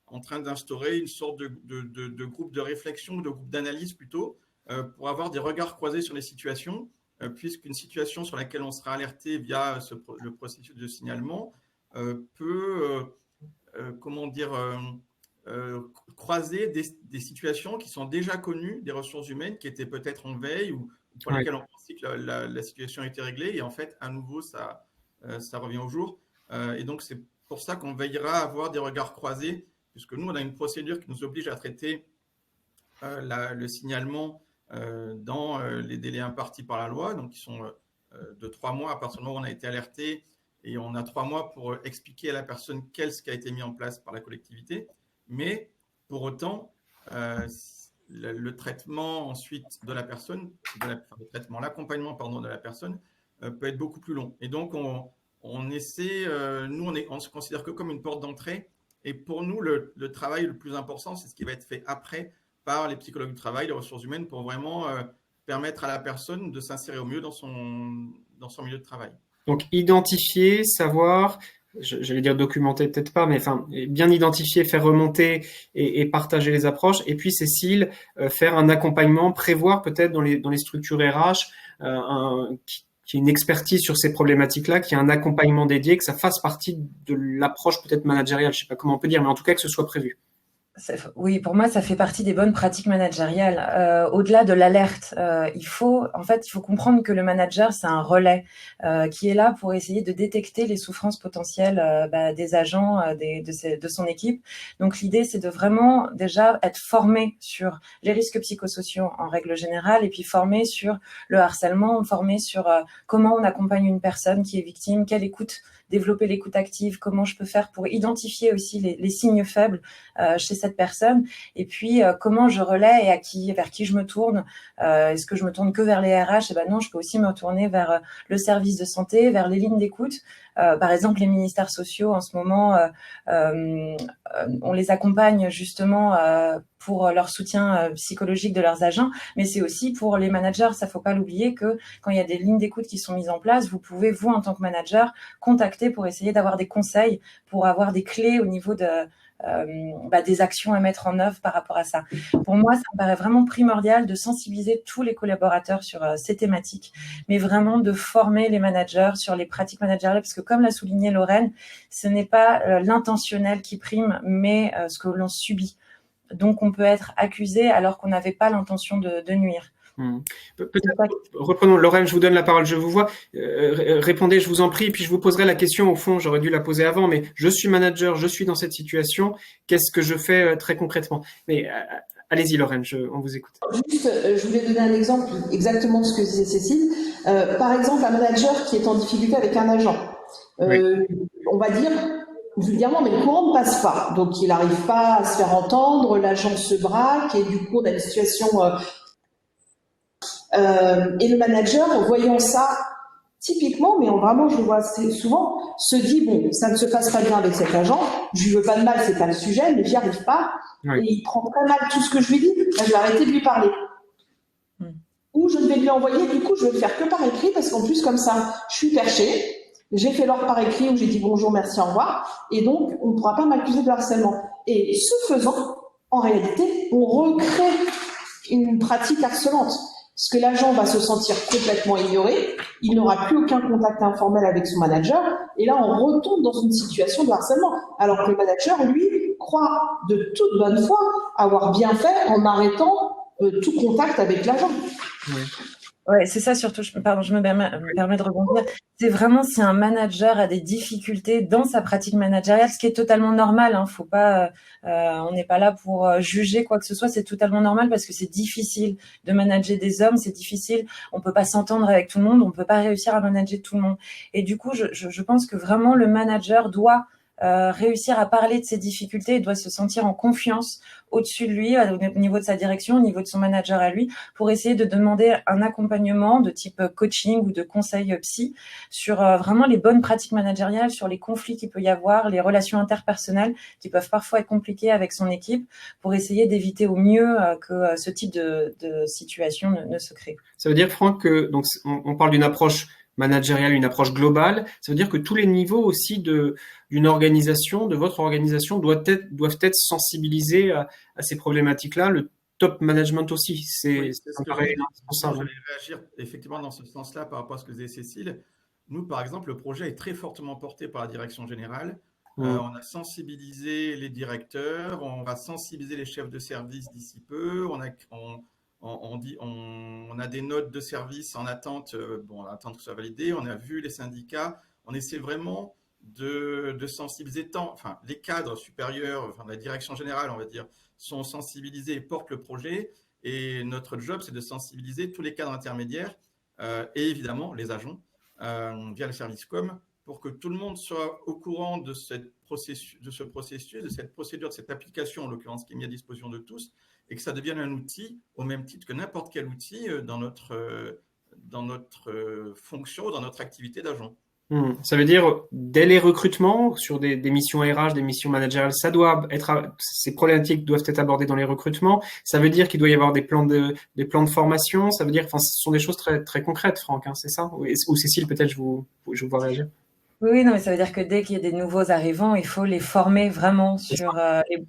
E: en train d'instaurer une sorte de groupe de réflexion, de groupe d'analyse plutôt, pour avoir des regards croisés sur les situations, puisqu'une situation sur laquelle on sera alerté via le processus de signalement peut, croiser des situations qui sont déjà connues des ressources humaines, qui étaient peut-être en veille ou pour lesquelles on pensait que la situation était réglée, et en fait, à nouveau, ça revient au jour. Et donc, c'est pour ça qu'on veillera à avoir des regards croisés, puisque nous, on a une procédure qui nous oblige à traiter le signalement dans les délais impartis par la loi, donc qui sont de 3 mois à partir du moment où on a été alerté, et on a 3 mois pour expliquer à la personne ce qui a été mis en place par la collectivité. Mais pour autant, le traitement ensuite de la personne, l'accompagnement de la personne peut être beaucoup plus long. Et donc, on essaie, nous, on se considère que comme une porte d'entrée. Et pour nous, le travail le plus important, c'est ce qui va être fait après par les psychologues du travail, les ressources humaines, pour vraiment permettre à la personne de s'insérer au mieux dans son milieu de travail.
B: Donc, identifier, savoir j'allais dire documenter, peut-être pas, mais enfin, bien identifier, faire remonter et partager les approches. Et puis, Cécile, faire un accompagnement, prévoir peut-être dans les structures RH, qui ait une expertise sur ces problématiques-là, qui ait un accompagnement dédié, que ça fasse partie de l'approche peut-être managériale, je sais pas comment on peut dire, mais en tout cas que ce soit prévu.
D: Oui, pour moi, ça fait partie des bonnes pratiques managériales. Au-delà de l'alerte, il faut comprendre que le manager, c'est un relais qui est là pour essayer de détecter les souffrances potentielles des agents, de son équipe. Donc, l'idée, c'est de vraiment déjà être formé sur les risques psychosociaux en règle générale, et puis formé sur le harcèlement, formé sur comment on accompagne une personne qui est victime, quelle écoute, développer l'écoute active, comment je peux faire pour identifier aussi les signes faibles chez cette personne, et puis comment je relais et vers qui je me tourne. Est-ce que je me tourne que vers les RH? Eh ben non, je peux aussi me tourner vers le service de santé, vers les lignes d'écoute. Par exemple, les ministères sociaux en ce moment, on les accompagne justement pour leur soutien psychologique de leurs agents, mais c'est aussi pour les managers. Ça, faut pas l'oublier que quand il y a des lignes d'écoute qui sont mises en place, vous pouvez, vous, en tant que manager, contacter pour essayer d'avoir des conseils, pour avoir des clés au niveau des actions à mettre en œuvre par rapport à ça. Pour moi, ça me paraît vraiment primordial de sensibiliser tous les collaborateurs sur ces thématiques, mais vraiment de former les managers sur les pratiques managériales, parce que comme l'a souligné Lorraine, ce n'est pas l'intentionnel qui prime, mais ce que l'on subit. Donc, on peut être accusé alors qu'on n'avait pas l'intention de nuire.
B: Peut-être, reprenons. Lorraine, je vous donne la parole, je vous vois. Répondez, je vous en prie, et puis je vous poserai la question. Au fond, j'aurais dû la poser avant, mais je suis manager, je suis dans cette situation. Qu'est-ce que je fais très concrètement? Mais allez-y, Lorraine, on vous écoute.
C: Juste, je voulais donner un exemple, exactement ce que disait Cécile. Par exemple, un manager qui est en difficulté avec un agent.
B: Oui.
C: On va dire vulgairement, mais le courant ne passe pas. Donc, il n'arrive pas à se faire entendre, l'agent se braque, et du coup, on a une situation... et le manager, en voyant ça, typiquement, mais vraiment je le vois assez souvent, se dit, bon, ça ne se passe pas bien avec cet agent, je lui veux pas de mal, c'est pas le sujet, mais j'y arrive pas, oui. Et il prend très mal tout ce que je lui dis, ben, je vais arrêter de lui parler. Ou je vais lui envoyer, du coup, je vais le faire que par écrit, parce qu'en plus, comme ça, je suis perchée, j'ai fait l'ordre par écrit où j'ai dit bonjour, merci, au revoir, et donc, on ne pourra pas m'accuser de harcèlement. Et ce faisant, en réalité, on recrée une pratique harcelante. Parce que l'agent va se sentir complètement ignoré, il n'aura plus aucun contact informel avec son manager, et là on retombe dans une situation de harcèlement. Alors que le manager, lui, croit de toute bonne foi avoir bien fait en arrêtant tout contact avec l'agent.
D: Oui. Ouais, c'est ça surtout. Je me permets de rebondir. C'est vraiment si un manager a des difficultés dans sa pratique managériale, ce qui est totalement normal. Hein, faut pas, on n'est pas là pour juger quoi que ce soit. C'est totalement normal parce que c'est difficile de manager des hommes. C'est difficile. On peut pas s'entendre avec tout le monde. On peut pas réussir à manager tout le monde. Et du coup, je pense que vraiment le manager doit réussir à parler de ses difficultés et doit se sentir en confiance au-dessus de lui, au niveau de sa direction, au niveau de son manager à lui, pour essayer de demander un accompagnement de type coaching ou de conseil psy sur vraiment les bonnes pratiques managériales, sur les conflits qu'il peut y avoir, les relations interpersonnelles qui peuvent parfois être compliquées avec son équipe, pour essayer d'éviter au mieux que ce type de situation ne se crée.
B: Ça veut dire, Franck, que donc on parle d'une approche managériale, une approche globale. Ça veut dire que tous les niveaux aussi d'une organisation, de votre organisation, doivent être sensibilisés à ces problématiques-là. Le top management aussi, c'est
E: indispensable. Je vais réagir effectivement dans ce sens-là par rapport à ce que disait Cécile. Nous, par exemple, le projet est très fortement porté par la direction générale. On a sensibilisé les directeurs, on va sensibiliser les chefs de service d'ici peu. On a des notes de service en attente, l'attente que ce soit validé. On a vu les syndicats. On essaie vraiment de sensibiliser les cadres supérieurs, la direction générale, on va dire, sont sensibilisés et portent le projet. Et notre job, c'est de sensibiliser tous les cadres intermédiaires et évidemment les agents via le service com pour que tout le monde soit au courant de ce processus, de cette procédure, de cette application, en l'occurrence, qui est mise à disposition de tous, et que ça devienne un outil au même titre que n'importe quel outil dans notre fonction, dans notre activité d'agent.
B: Ça veut dire, dès les recrutements, sur des missions RH, des missions managériales, ces problématiques doivent être abordées dans les recrutements. Ça veut dire qu'il doit y avoir des plans de formation. Ça veut dire, ce sont des choses très, très concrètes, Franck, hein, c'est ça? Ou Cécile, peut-être, je vous vois réagir.
D: Oui, non, mais ça veut dire que dès qu'il y a des nouveaux arrivants, il faut les former vraiment sur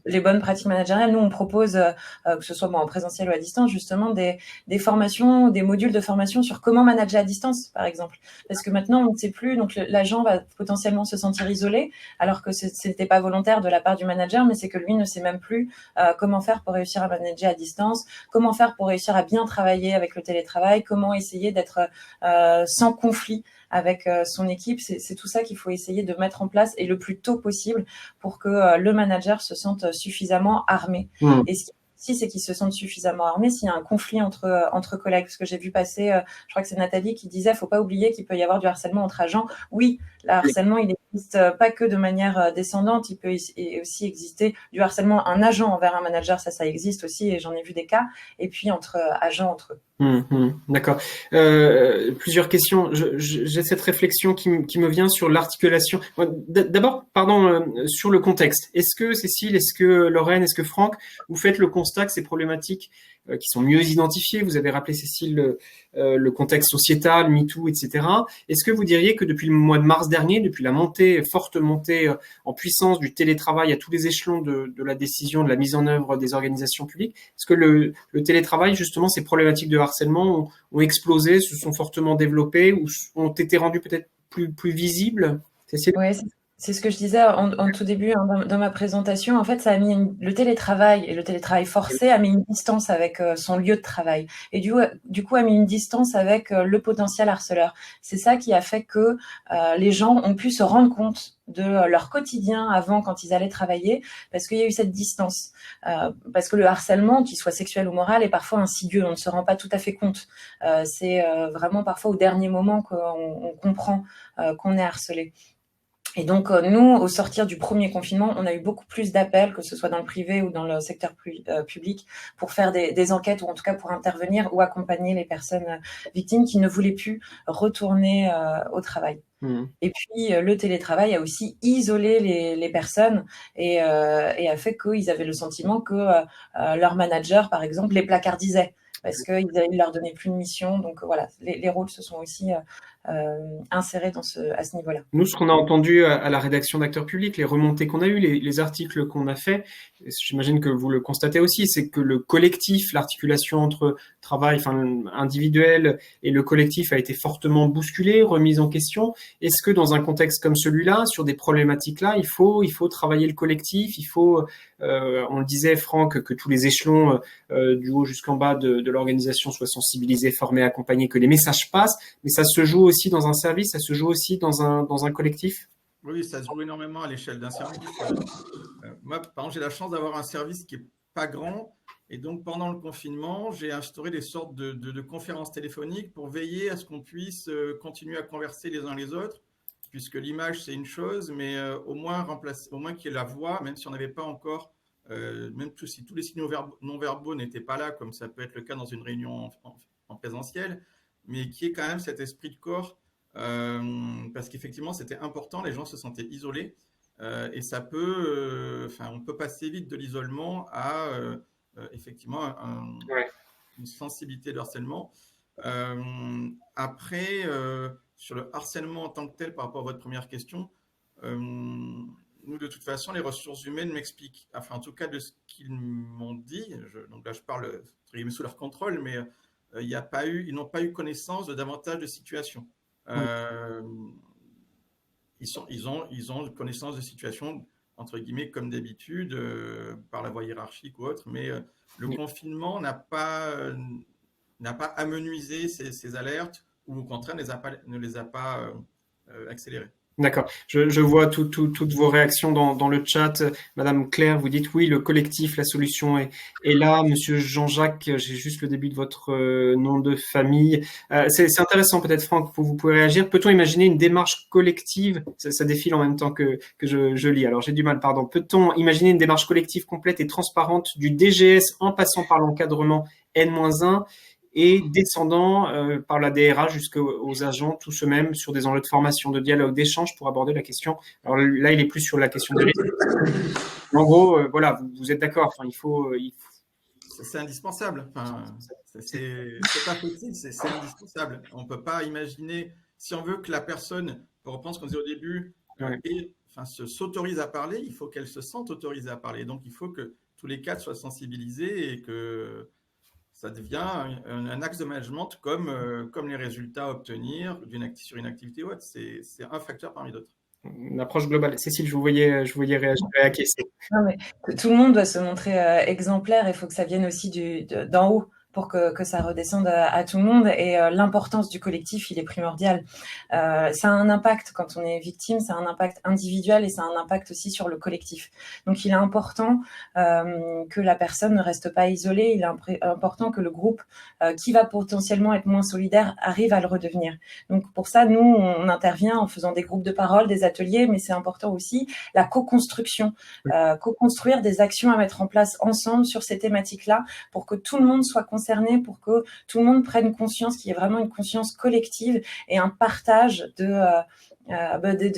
D: les bonnes pratiques managériales. Nous, on propose, que ce soit en présentiel ou à distance, justement des formations, des modules de formation sur comment manager à distance, par exemple. Parce que maintenant, on ne sait plus, donc l'agent va potentiellement se sentir isolé, alors que c'était pas volontaire de la part du manager, mais c'est que lui ne sait même plus comment faire pour réussir à manager à distance, comment faire pour réussir à bien travailler avec le télétravail, comment essayer d'être sans conflit avec son équipe. C'est tout ça qu'il faut essayer de mettre en place et le plus tôt possible pour que le manager se sente suffisamment armé. Et ce qui aussi, c'est qu'ils se sentent suffisamment armés s'il y a un conflit entre collègues. Parce que j'ai vu passer, je crois que c'est Nathalie qui disait, faut pas oublier qu'il peut y avoir du harcèlement entre agents. Oui, le harcèlement, il existe pas que de manière descendante, il peut aussi exister du harcèlement un agent envers un manager, ça existe aussi, et j'en ai vu des cas, et puis entre agents entre eux.
B: D'accord. Plusieurs questions. J'ai cette réflexion qui me vient sur l'articulation. D'abord, pardon, sur le contexte. Est-ce que Cécile, est-ce que Lorraine, est-ce que Franck, vous faites le constat que ces problématiques qui sont mieux identifiées, vous avez rappelé Cécile le contexte sociétal, MeToo, etc. Est-ce que vous diriez que depuis le mois de mars dernier, depuis la forte montée en puissance du télétravail à tous les échelons de la décision, de la mise en œuvre des organisations publiques, est-ce que le télétravail, justement, ces problématiques de harcèlement ont explosé, se sont fortement développées ou ont été rendues peut-être plus visibles? Cécile ?
D: Ouais, c'est ce que je disais en tout début dans ma présentation. En fait, ça a mis le télétravail et le télétravail forcé a mis une distance avec son lieu de travail et du coup a mis une distance avec le potentiel harceleur. C'est ça qui a fait que les gens ont pu se rendre compte de leur quotidien avant quand ils allaient travailler, parce qu'il y a eu cette distance. Parce que le harcèlement, qu'il soit sexuel ou moral, est parfois insidieux. On ne se rend pas tout à fait compte. C'est vraiment parfois au dernier moment qu'on comprend qu'on est harcelé. Et donc, nous, au sortir du premier confinement, on a eu beaucoup plus d'appels, que ce soit dans le privé ou dans le secteur public, pour faire des enquêtes, ou en tout cas pour intervenir ou accompagner les personnes victimes qui ne voulaient plus retourner au travail. Et puis, le télétravail a aussi isolé les personnes et a fait qu'ils avaient le sentiment que leur manager, par exemple, les placardisait parce qu'ils ne leur donnaient plus de mission. Donc, voilà, les rôles se sont aussi insérés à ce niveau-là.
B: Nous, ce qu'on a entendu à la rédaction d'Acteurs Publics, les remontées qu'on a eues, les articles qu'on a faits, j'imagine que vous le constatez aussi, c'est que le collectif, l'articulation entre travail individuel et le collectif a été fortement bousculée, remise en question. Est-ce que dans un contexte comme celui-là, sur des problématiques-là, il faut travailler le collectif, il faut, on le disait Franck, que tous les échelons du haut jusqu'en bas de l'organisation soient sensibilisés, formés, accompagnés, que les messages passent, mais ça se joue aussi dans un service, ça se joue aussi dans un collectif?
E: Oui, ça se joue énormément à l'échelle d'un service. Moi, par exemple, j'ai la chance d'avoir un service qui n'est pas grand. Et donc, pendant le confinement, j'ai instauré des sortes de conférences téléphoniques pour veiller à ce qu'on puisse continuer à converser les uns les autres, puisque l'image, c'est une chose, mais au moins qu'il y ait la voix, même si on n'avait pas encore, même si tous les signaux non-verbaux n'étaient pas là, comme ça peut être le cas dans une réunion en présentiel, mais qui est quand même cet esprit de corps, parce qu'effectivement, c'était important, les gens se sentaient isolés, et ça peut, on peut passer vite de l'isolement à effectivement une sensibilité de harcèlement. Après, sur le harcèlement en tant que tel, par rapport à votre première question, nous, de toute façon, les ressources humaines m'expliquent, en tout cas de ce qu'ils m'ont dit, donc là je parle sous leur contrôle, mais ils n'ont pas eu connaissance de davantage de situations. Ils ont connaissance de situations, entre guillemets, comme d'habitude, par la voie hiérarchique ou autre, mais le confinement n'a pas amenuisé ces alertes, ou au contraire ne les a pas accélérées.
B: D'accord. Je vois toutes vos réactions dans le chat. Madame Claire, vous dites oui, le collectif, la solution est là. Monsieur Jean-Jacques, j'ai juste le début de votre nom de famille. C'est intéressant peut-être, Franck, vous pouvez réagir. Peut-on imaginer une démarche collective? Ça défile en même temps que je lis. Alors j'ai du mal, pardon. Peut-on imaginer une démarche collective complète et transparente du DGS en passant par l'encadrement N-1 et descendant par la DRH jusqu'aux agents, tous eux-mêmes, sur des enjeux de formation, de dialogue, d'échange pour aborder la question. Alors là, il est plus sur la question de risque. En gros, voilà, vous êtes d'accord. Il faut...
E: C'est indispensable. C'est pas possible, c'est indispensable. On ne peut pas imaginer si on veut que la personne, pour reprendre ce qu'on disait au début, s'autorise à parler, il faut qu'elle se sente autorisée à parler. Donc, il faut que tous les cadres soient sensibilisés et que ça devient un axe de management comme les résultats à obtenir sur une activité ou autre. C'est un facteur parmi d'autres.
B: Une approche globale. Cécile, je vous voyais réagir à la question.
D: Non, mais tout le monde doit se montrer exemplaire. Il faut que ça vienne aussi d'en haut pour que ça redescende à tout le monde. Et l'importance du collectif, il est primordial. Ça a un impact quand on est victime, ça a un impact individuel et ça a un impact aussi sur le collectif. Donc, il est important que la personne ne reste pas isolée. Il est important que le groupe qui va potentiellement être moins solidaire arrive à le redevenir. Donc, pour ça, nous, on intervient en faisant des groupes de parole, des ateliers, mais c'est important aussi la co-construction. Co-construire des actions à mettre en place ensemble sur ces thématiques-là pour que tout le monde soit concerné, pour que tout le monde prenne conscience qu'il y ait vraiment une conscience collective et un partage de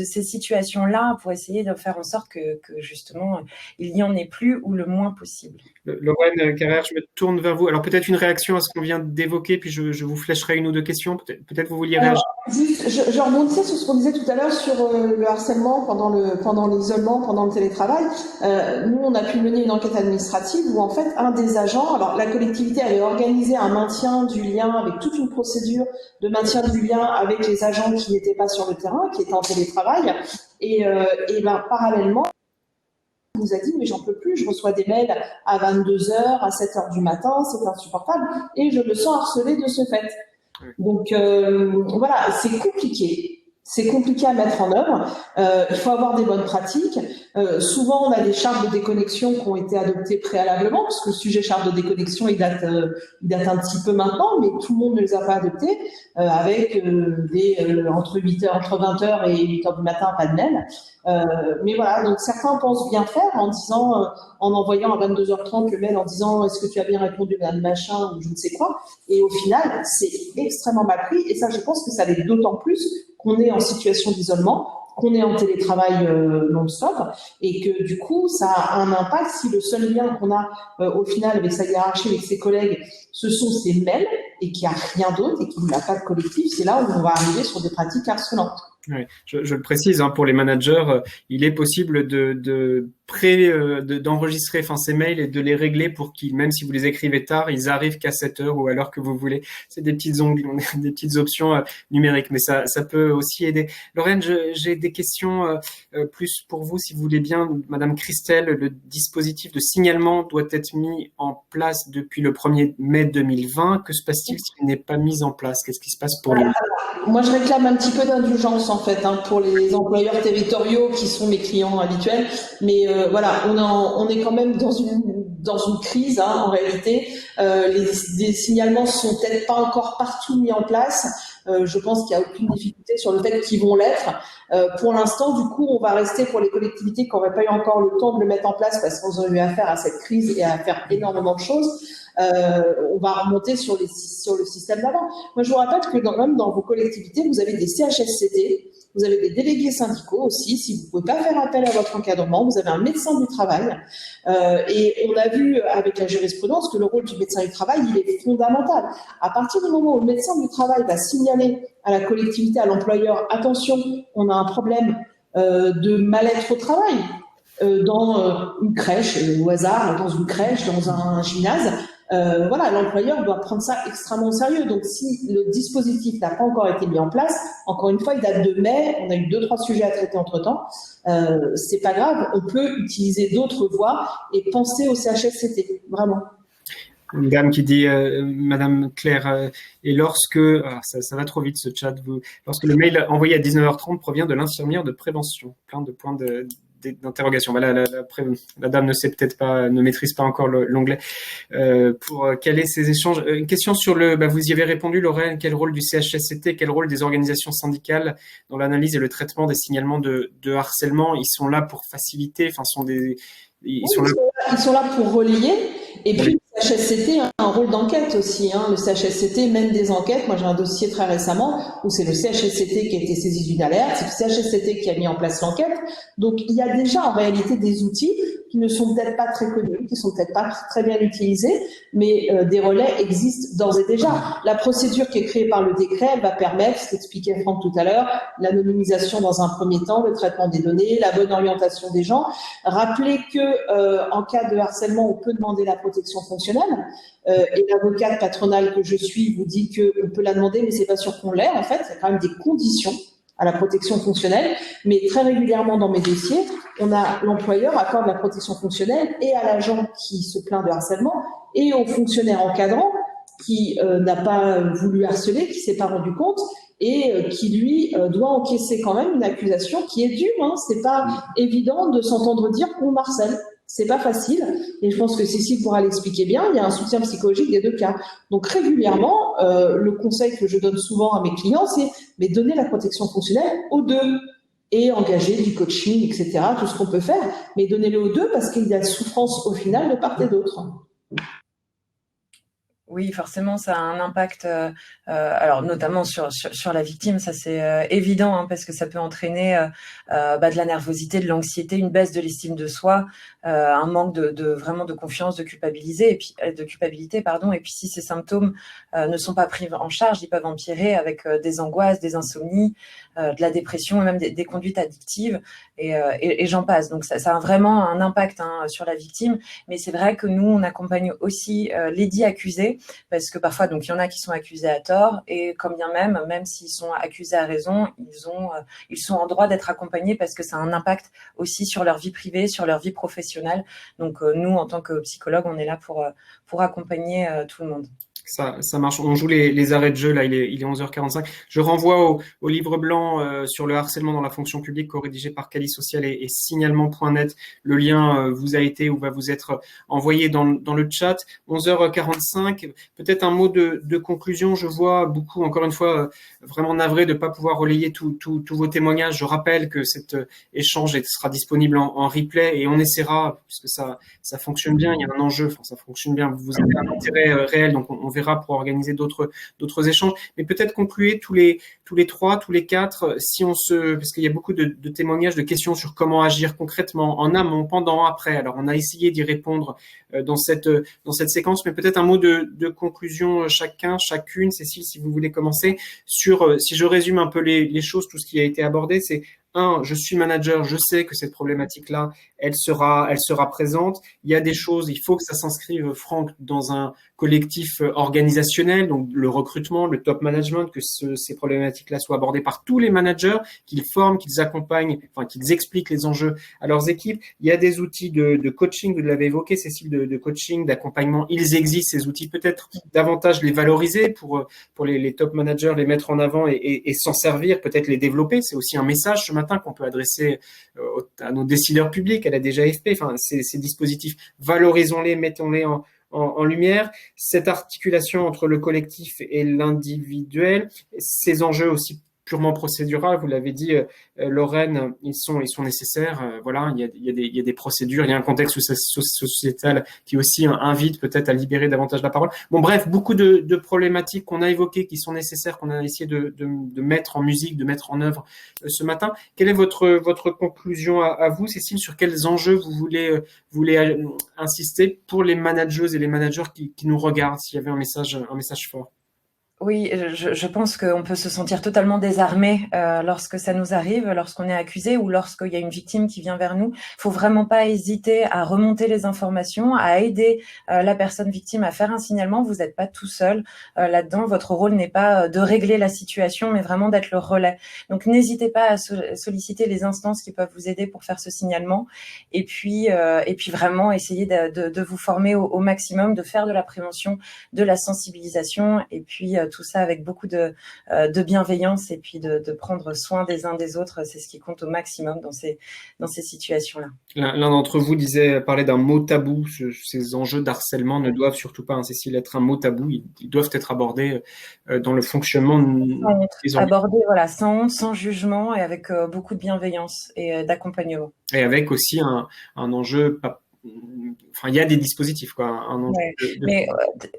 D: ces situations-là pour essayer de faire en sorte que justement il n'y en ait plus ou le moins possible.
B: Lorraine Carrère, je me tourne vers vous. Alors peut-être une réaction à ce qu'on vient d'évoquer, puis je vous flécherai une ou deux questions. Peut-être vous vouliez réagir.
C: Juste, je rebondissais sur ce qu'on disait tout à l'heure sur le harcèlement pendant l'isolement, pendant le télétravail. Nous, on a pu mener une enquête administrative où en fait un des agents, alors la collectivité avait organisé un maintien du lien avec toute une procédure de maintien du lien avec les agents qui n'étaient pas sur le terrain, qui étaient en télétravail, et parallèlement il nous a dit mais j'en peux plus, je reçois des mails à 22h, à 7h du matin, c'est insupportable et je me sens harcelée de ce fait. Donc voilà, c'est compliqué. C'est compliqué à mettre en œuvre. Il faut avoir des bonnes pratiques. Souvent, on a des chartes de déconnexion qui ont été adoptées préalablement, parce que le sujet charte de déconnexion, il date un petit peu maintenant, mais tout le monde ne les a pas adoptés, avec entre 20h et 8h du matin, pas de mail. Mais voilà, donc certains pensent bien faire en disant, en envoyant à 22h30 le mail en disant est-ce que tu as bien répondu à machin ou je ne sais quoi. Et au final, c'est extrêmement mal pris. Et ça, je pense que ça l'est d'autant plus qu'on est en situation d'isolement, qu'on est en télétravail non-stop, et que du coup, ça a un impact si le seul lien qu'on a au final avec sa hiérarchie, avec ses collègues, ce sont ces mails, et qu'il n'y a rien d'autre, et qu'il n'y a pas de collectif, c'est là où on va arriver sur des pratiques harcelantes.
B: Oui, je le précise, pour les managers, il est possible d'enregistrer ces mails et de les régler pour qu'ils, même si vous les écrivez tard, ils arrivent qu'à 7h ou à l'heure que vous voulez. C'est des petites options numériques, mais ça peut aussi aider. Lorraine, j'ai des questions plus pour vous, si vous voulez bien. Madame Christelle, le dispositif de signalement doit être mis en place depuis le 1er mai 2020. Que se passe-t-il s'il n'est pas mis en place? Qu'est-ce qui se passe pour lui?
C: Moi, je réclame un petit peu d'indulgence en fait pour les employeurs territoriaux qui sont mes clients habituels. Mais voilà, on est quand même dans une crise en réalité. Les signalements sont peut-être pas encore partout mis en place. Je pense qu'il n'y a aucune difficulté sur le fait qu'ils vont l'être. Pour l'instant, du coup, on va rester pour les collectivités qui n'auraient pas eu encore le temps de le mettre en place parce qu'ils ont eu affaire à cette crise et à faire énormément de choses. On va remonter sur le système d'avant. Moi, je vous rappelle que même dans vos collectivités, vous avez des CHSCT, vous avez des délégués syndicaux aussi. Si vous ne pouvez pas faire appel à votre encadrement, vous avez un médecin du travail. Et on a vu avec la jurisprudence que le rôle du médecin du travail, il est fondamental. À partir du moment où le médecin du travail va signaler à la collectivité, à l'employeur, attention, on a un problème de mal-être au travail, dans une crèche, au hasard, dans une crèche, dans un gymnase, voilà, l'employeur doit prendre ça extrêmement au sérieux. Donc, si le dispositif n'a pas encore été mis en place, encore une fois, il date de mai, on a eu 2-3 sujets à traiter entre-temps, c'est pas grave, on peut utiliser d'autres voies et penser au CHSCT, vraiment.
B: Une dame qui dit, Madame Claire, et lorsque, ça va trop vite ce chat, lorsque le mail envoyé à 19h30 provient de l'infirmière de prévention, plein de points d'interrogation. Voilà, la dame ne maîtrise pas encore l'onglet pour caler ces échanges. Une question sur vous y avez répondu, Lorraine, quel rôle du CHSCT, quel rôle des organisations syndicales dans l'analyse et le traitement des signalements de harcèlement? Ils sont là pour faciliter, ils
C: sont là pour relier. Et puis, le CHSCT a un rôle d'enquête aussi. Le CHSCT mène des enquêtes. Moi, j'ai un dossier très récemment où c'est le CHSCT qui a été saisi d'une alerte. C'est le CHSCT qui a mis en place l'enquête. Donc, il y a déjà en réalité des outils qui ne sont peut-être pas très connus, qui sont peut-être pas très bien utilisés, mais des relais existent d'ores et déjà. La procédure qui est créée par le décret, elle va permettre, ce qu'expliquait Franck tout à l'heure, l'anonymisation dans un premier temps, le traitement des données, la bonne orientation des gens. Rappelez que en cas de harcèlement, on peut demander la protection fonctionnelle. Et l'avocate patronale que je suis vous dit qu'on peut la demander, mais c'est pas sûr qu'on l'ait. En fait, c'est quand même des conditions à la protection fonctionnelle. Mais très régulièrement dans mes dossiers, l'employeur accorde la protection fonctionnelle et à l'agent qui se plaint de harcèlement et au fonctionnaire encadrant qui n'a pas voulu harceler, qui s'est pas rendu compte et qui lui doit encaisser quand même une accusation qui est due. C'est pas évident de s'entendre dire qu'on harcèle. C'est pas facile, et je pense que Cécile pourra l'expliquer bien. Il y a un soutien psychologique des deux cas. Donc régulièrement, le conseil que je donne souvent à mes clients, c'est mais donner la protection fonctionnelle aux deux et engager du coaching, etc. Tout ce qu'on peut faire, mais donnez-le aux deux parce qu'il y a souffrance au final de part et d'autre.
D: Oui, forcément, ça a un impact, alors notamment sur la victime, ça c'est évident, parce que ça peut entraîner de la nervosité, de l'anxiété, une baisse de l'estime de soi, un manque de vraiment de confiance, de culpabilité, et puis si ces symptômes ne sont pas pris en charge, ils peuvent empirer avec des angoisses, des insomnies, de la dépression et même des conduites addictives et j'en passe. Donc ça a vraiment un impact sur la victime, mais c'est vrai que nous on accompagne aussi les dits accusés, parce que parfois donc il y en a qui sont accusés à tort et quand bien même s'ils sont accusés à raison, ils sont en droit d'être accompagnés parce que ça a un impact aussi sur leur vie privée, sur leur vie professionnelle. Donc nous en tant que psychologue, on est là pour accompagner tout le monde.
B: Ça marche. On joue les arrêts de jeu, là, il est 11h45. Je renvoie au livre blanc sur le harcèlement dans la fonction publique, co-rédigé par Cali Social et signalement.net. Le lien vous a été ou va vous être envoyé dans le chat. 11h45. Peut-être un mot de conclusion. Je vois beaucoup, encore une fois, vraiment navré de ne pas pouvoir relayer tous vos témoignages. Je rappelle que cet échange sera disponible en replay et on essaiera, puisque ça fonctionne bien, il y a un enjeu, ça fonctionne bien, vous avez un intérêt réel, donc on verra pour organiser d'autres échanges, mais peut-être concluer tous les trois, tous les quatre, parce qu'il y a beaucoup de témoignages, de questions sur comment agir concrètement, en amont, pendant, après. Alors on a essayé d'y répondre dans cette séquence, mais peut-être un mot de conclusion chacune. Cécile, si vous voulez commencer sur, si je résume un peu les choses, tout ce qui a été abordé, c'est je suis manager, je sais que cette problématique-là, elle sera présente. Il y a des choses, il faut que ça s'inscrive, Franck, dans un collectif organisationnel, donc le recrutement, le top management, que ces problématiques-là soient abordées par tous les managers, qu'ils forment, qu'ils accompagnent, qu'ils expliquent les enjeux à leurs équipes. Il y a des outils de coaching, vous l'avez évoqué, Cécile, de coaching, d'accompagnement. Ils existent, ces outils, peut-être davantage les valoriser pour les top managers, les mettre en avant et s'en servir, peut-être les développer. C'est aussi un message ce matin qu'on peut adresser à nos décideurs publics, à la DGAFP, ces dispositifs, valorisons-les, mettons-les en lumière, cette articulation entre le collectif et l'individuel, ces enjeux aussi purement procédural, vous l'avez dit, Lorraine, ils sont nécessaires. Voilà, il y a des procédures, il y a un contexte sociétal qui aussi invite peut-être à libérer davantage la parole. Bon, bref, beaucoup de problématiques qu'on a évoquées, qui sont nécessaires, qu'on a essayé de mettre en musique, de mettre en œuvre ce matin. Quelle est votre conclusion à vous, Cécile, sur quels enjeux vous voulez insister pour les manageuses et les managers qui nous regardent, s'il y avait un message fort?
D: Oui, je pense qu'on peut se sentir totalement désarmé lorsque ça nous arrive, lorsqu'on est accusé ou lorsqu'il y a une victime qui vient vers nous. Il faut vraiment pas hésiter à remonter les informations, à aider la personne victime à faire un signalement. Vous n'êtes pas tout seul là-dedans. Votre rôle n'est pas de régler la situation, mais vraiment d'être le relais. Donc n'hésitez pas à solliciter les instances qui peuvent vous aider pour faire ce signalement. Et puis vraiment essayer de vous former au maximum, de faire de la prévention, de la sensibilisation, et puis tout ça avec beaucoup de bienveillance et puis de prendre soin des uns des autres. C'est ce qui compte au maximum dans ces situations-là.
B: L'un d'entre vous parlait d'un mot tabou. Ces enjeux d'harcèlement ne doivent surtout pas, Cécile, être un mot tabou. Ils doivent être abordés dans le fonctionnement des
D: abordés, voilà, sans honte, sans jugement et avec beaucoup de bienveillance et d'accompagnement.
B: Et avec aussi un enjeu enfin, il y a des dispositifs, quoi.
D: Mais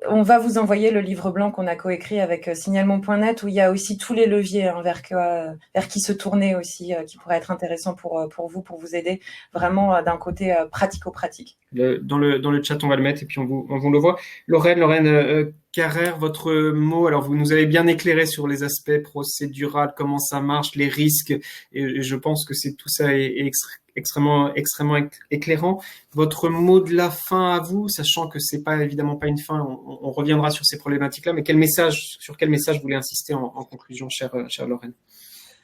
D: on va vous envoyer le livre blanc qu'on a coécrit avec signalement.net où il y a aussi tous les leviers vers qui se tourner aussi, qui pourraient être intéressants pour vous aider vraiment d'un côté pratico-pratique.
B: Dans le chat, on va le mettre et puis on vous le voit. Lorraine Carrère, votre mot, alors vous nous avez bien éclairé sur les aspects procéduraux, comment ça marche, les risques, et je pense que tout ça est extrêmement éclairant. Votre mot de la fin à vous, sachant que c'est évidemment pas une fin, on reviendra sur ces problématiques-là, mais sur quel message vous voulez insister en conclusion, chère Lorraine?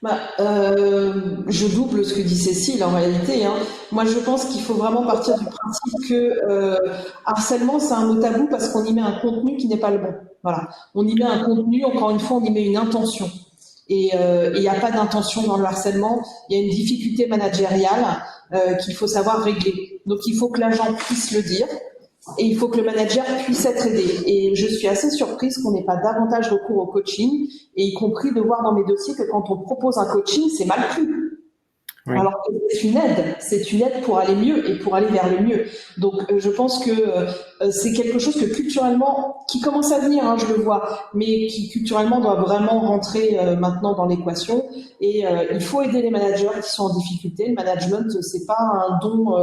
C: Je double ce que dit Cécile en réalité. Moi, je pense qu'il faut vraiment partir du principe que harcèlement, c'est un mot tabou parce qu'on y met un contenu qui n'est pas le bon. Voilà, on y met un contenu, encore une fois, on y met une intention. Et il n'y a pas d'intention dans le harcèlement. Il y a une difficulté managériale qu'il faut savoir régler. Donc, il faut que l'agent puisse le dire. Et il faut que le manager puisse être aidé. Et je suis assez surprise qu'on n'ait pas davantage recours au coaching, et y compris de voir dans mes dossiers que quand on propose un coaching, c'est mal pris. Oui. Alors que c'est une aide pour aller mieux et pour aller vers le mieux. Donc je pense que c'est quelque chose que culturellement, qui commence à venir, je le vois, mais qui culturellement doit vraiment rentrer maintenant dans l'équation. Et il faut aider les managers qui sont en difficulté. Le management, c'est pas un don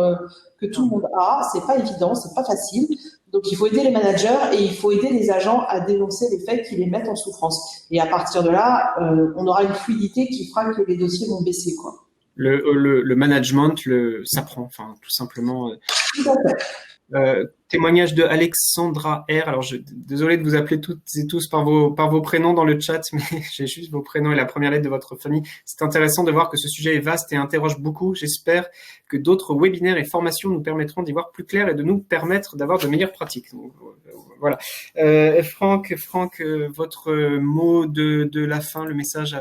C: que tout le monde a, c'est pas évident, c'est pas facile. Donc il faut aider les managers et il faut aider les agents à dénoncer les faits qui les mettent en souffrance. Et à partir de là, on aura une fluidité qui fera que les dossiers vont baisser, quoi.
B: Le management s'apprend, enfin, tout simplement. Témoignage de Alexandra R. Alors, désolé de vous appeler toutes et tous par vos prénoms dans le chat, mais j'ai juste vos prénoms et la première lettre de votre famille. C'est intéressant de voir que ce sujet est vaste et interroge beaucoup. J'espère que d'autres webinaires et formations nous permettront d'y voir plus clair et de nous permettre d'avoir de meilleures pratiques. Donc, voilà. Franck, votre mot de la fin, le message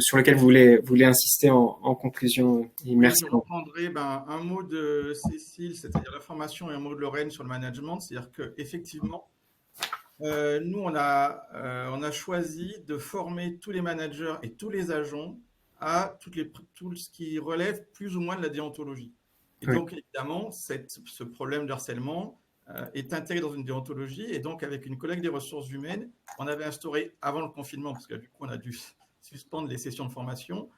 B: sur lequel vous voulez insister en conclusion. Et merci.
E: Je reprendrai un mot de Cécile, c'est-à-dire la formation, et un mot de Lorraine sur le management. C'est-à-dire qu'effectivement, nous, on a choisi de former tous les managers et tous les agents à tout ce qui relève plus ou moins de la déontologie. Et oui. Donc, évidemment, ce problème de harcèlement est intégré dans une déontologie. Et donc, avec une collègue des ressources humaines, on avait instauré, avant le confinement, parce que du coup, on a dû suspendre les sessions de formation,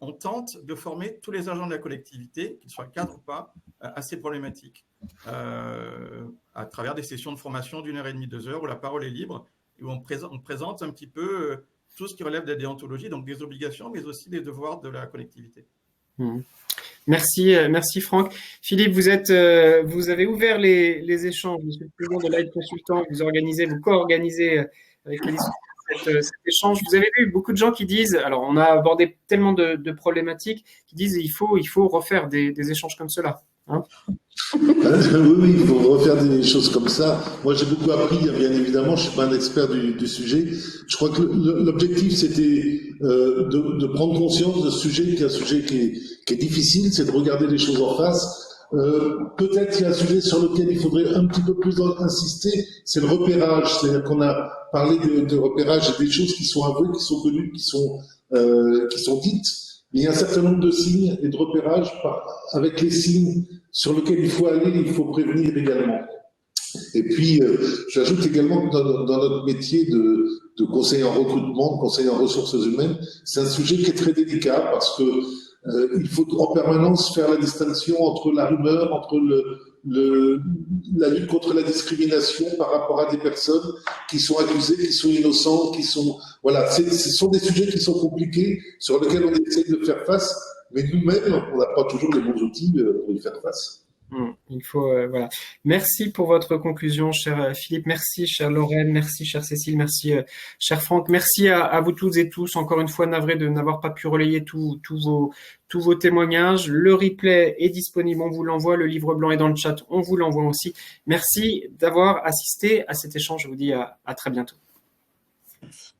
E: on tente de former tous les agents de la collectivité, qu'ils soient cadres ou pas, à ces problématiques, à travers des sessions de formation d'1h30, 2 heures, où la parole est libre, et où on présente un petit peu tout ce qui relève de la déontologie, donc des obligations, mais aussi des devoirs de la collectivité.
B: Merci Franck. Philippe, vous avez ouvert les échanges. Monsieur le président de Live Consultant, vous co-organisez avec les cet échange. Vous avez vu beaucoup de gens qui disent, alors on a abordé tellement de problématiques, qui disent il faut refaire des échanges comme cela. Hein,
A: oui, il faut refaire des choses comme ça. Moi, j'ai beaucoup appris, bien évidemment, je ne suis pas un expert du sujet. Je crois que l'objectif, c'était de prendre conscience de ce sujet, qui est un sujet qui est difficile, c'est de regarder les choses en face. Peut-être qu'il y a un sujet sur lequel il faudrait un petit peu plus insister, c'est le repérage. C'est-à-dire qu'on a parlé de repérage et des choses qui sont avouées, qui sont connues, qui sont dites. Mais il y a un certain nombre de signes et de repérages avec les signes sur lesquels il faut aller, il faut prévenir également. Et puis, j'ajoute également que dans notre métier de conseiller en recrutement, de conseiller en ressources humaines, c'est un sujet qui est très délicat parce que il faut en permanence faire la distinction entre la rumeur, entre la lutte contre la discrimination par rapport à des personnes qui sont accusées, qui sont innocentes, voilà, ce sont des sujets qui sont compliqués, sur lesquels on essaie de faire face, mais nous-mêmes, on n'a pas toujours les bons outils pour y faire face.
B: Il faut, voilà. Merci pour votre conclusion, cher Philippe. Merci, chère Lorraine. Merci, chère Cécile. Merci, cher Franck. Merci à vous toutes et tous. Encore une fois, navré de n'avoir pas pu relayer tous vos témoignages. Le replay est disponible. On vous l'envoie. Le livre blanc est dans le chat. On vous l'envoie aussi. Merci d'avoir assisté à cet échange. Je vous dis à très bientôt.
D: Merci.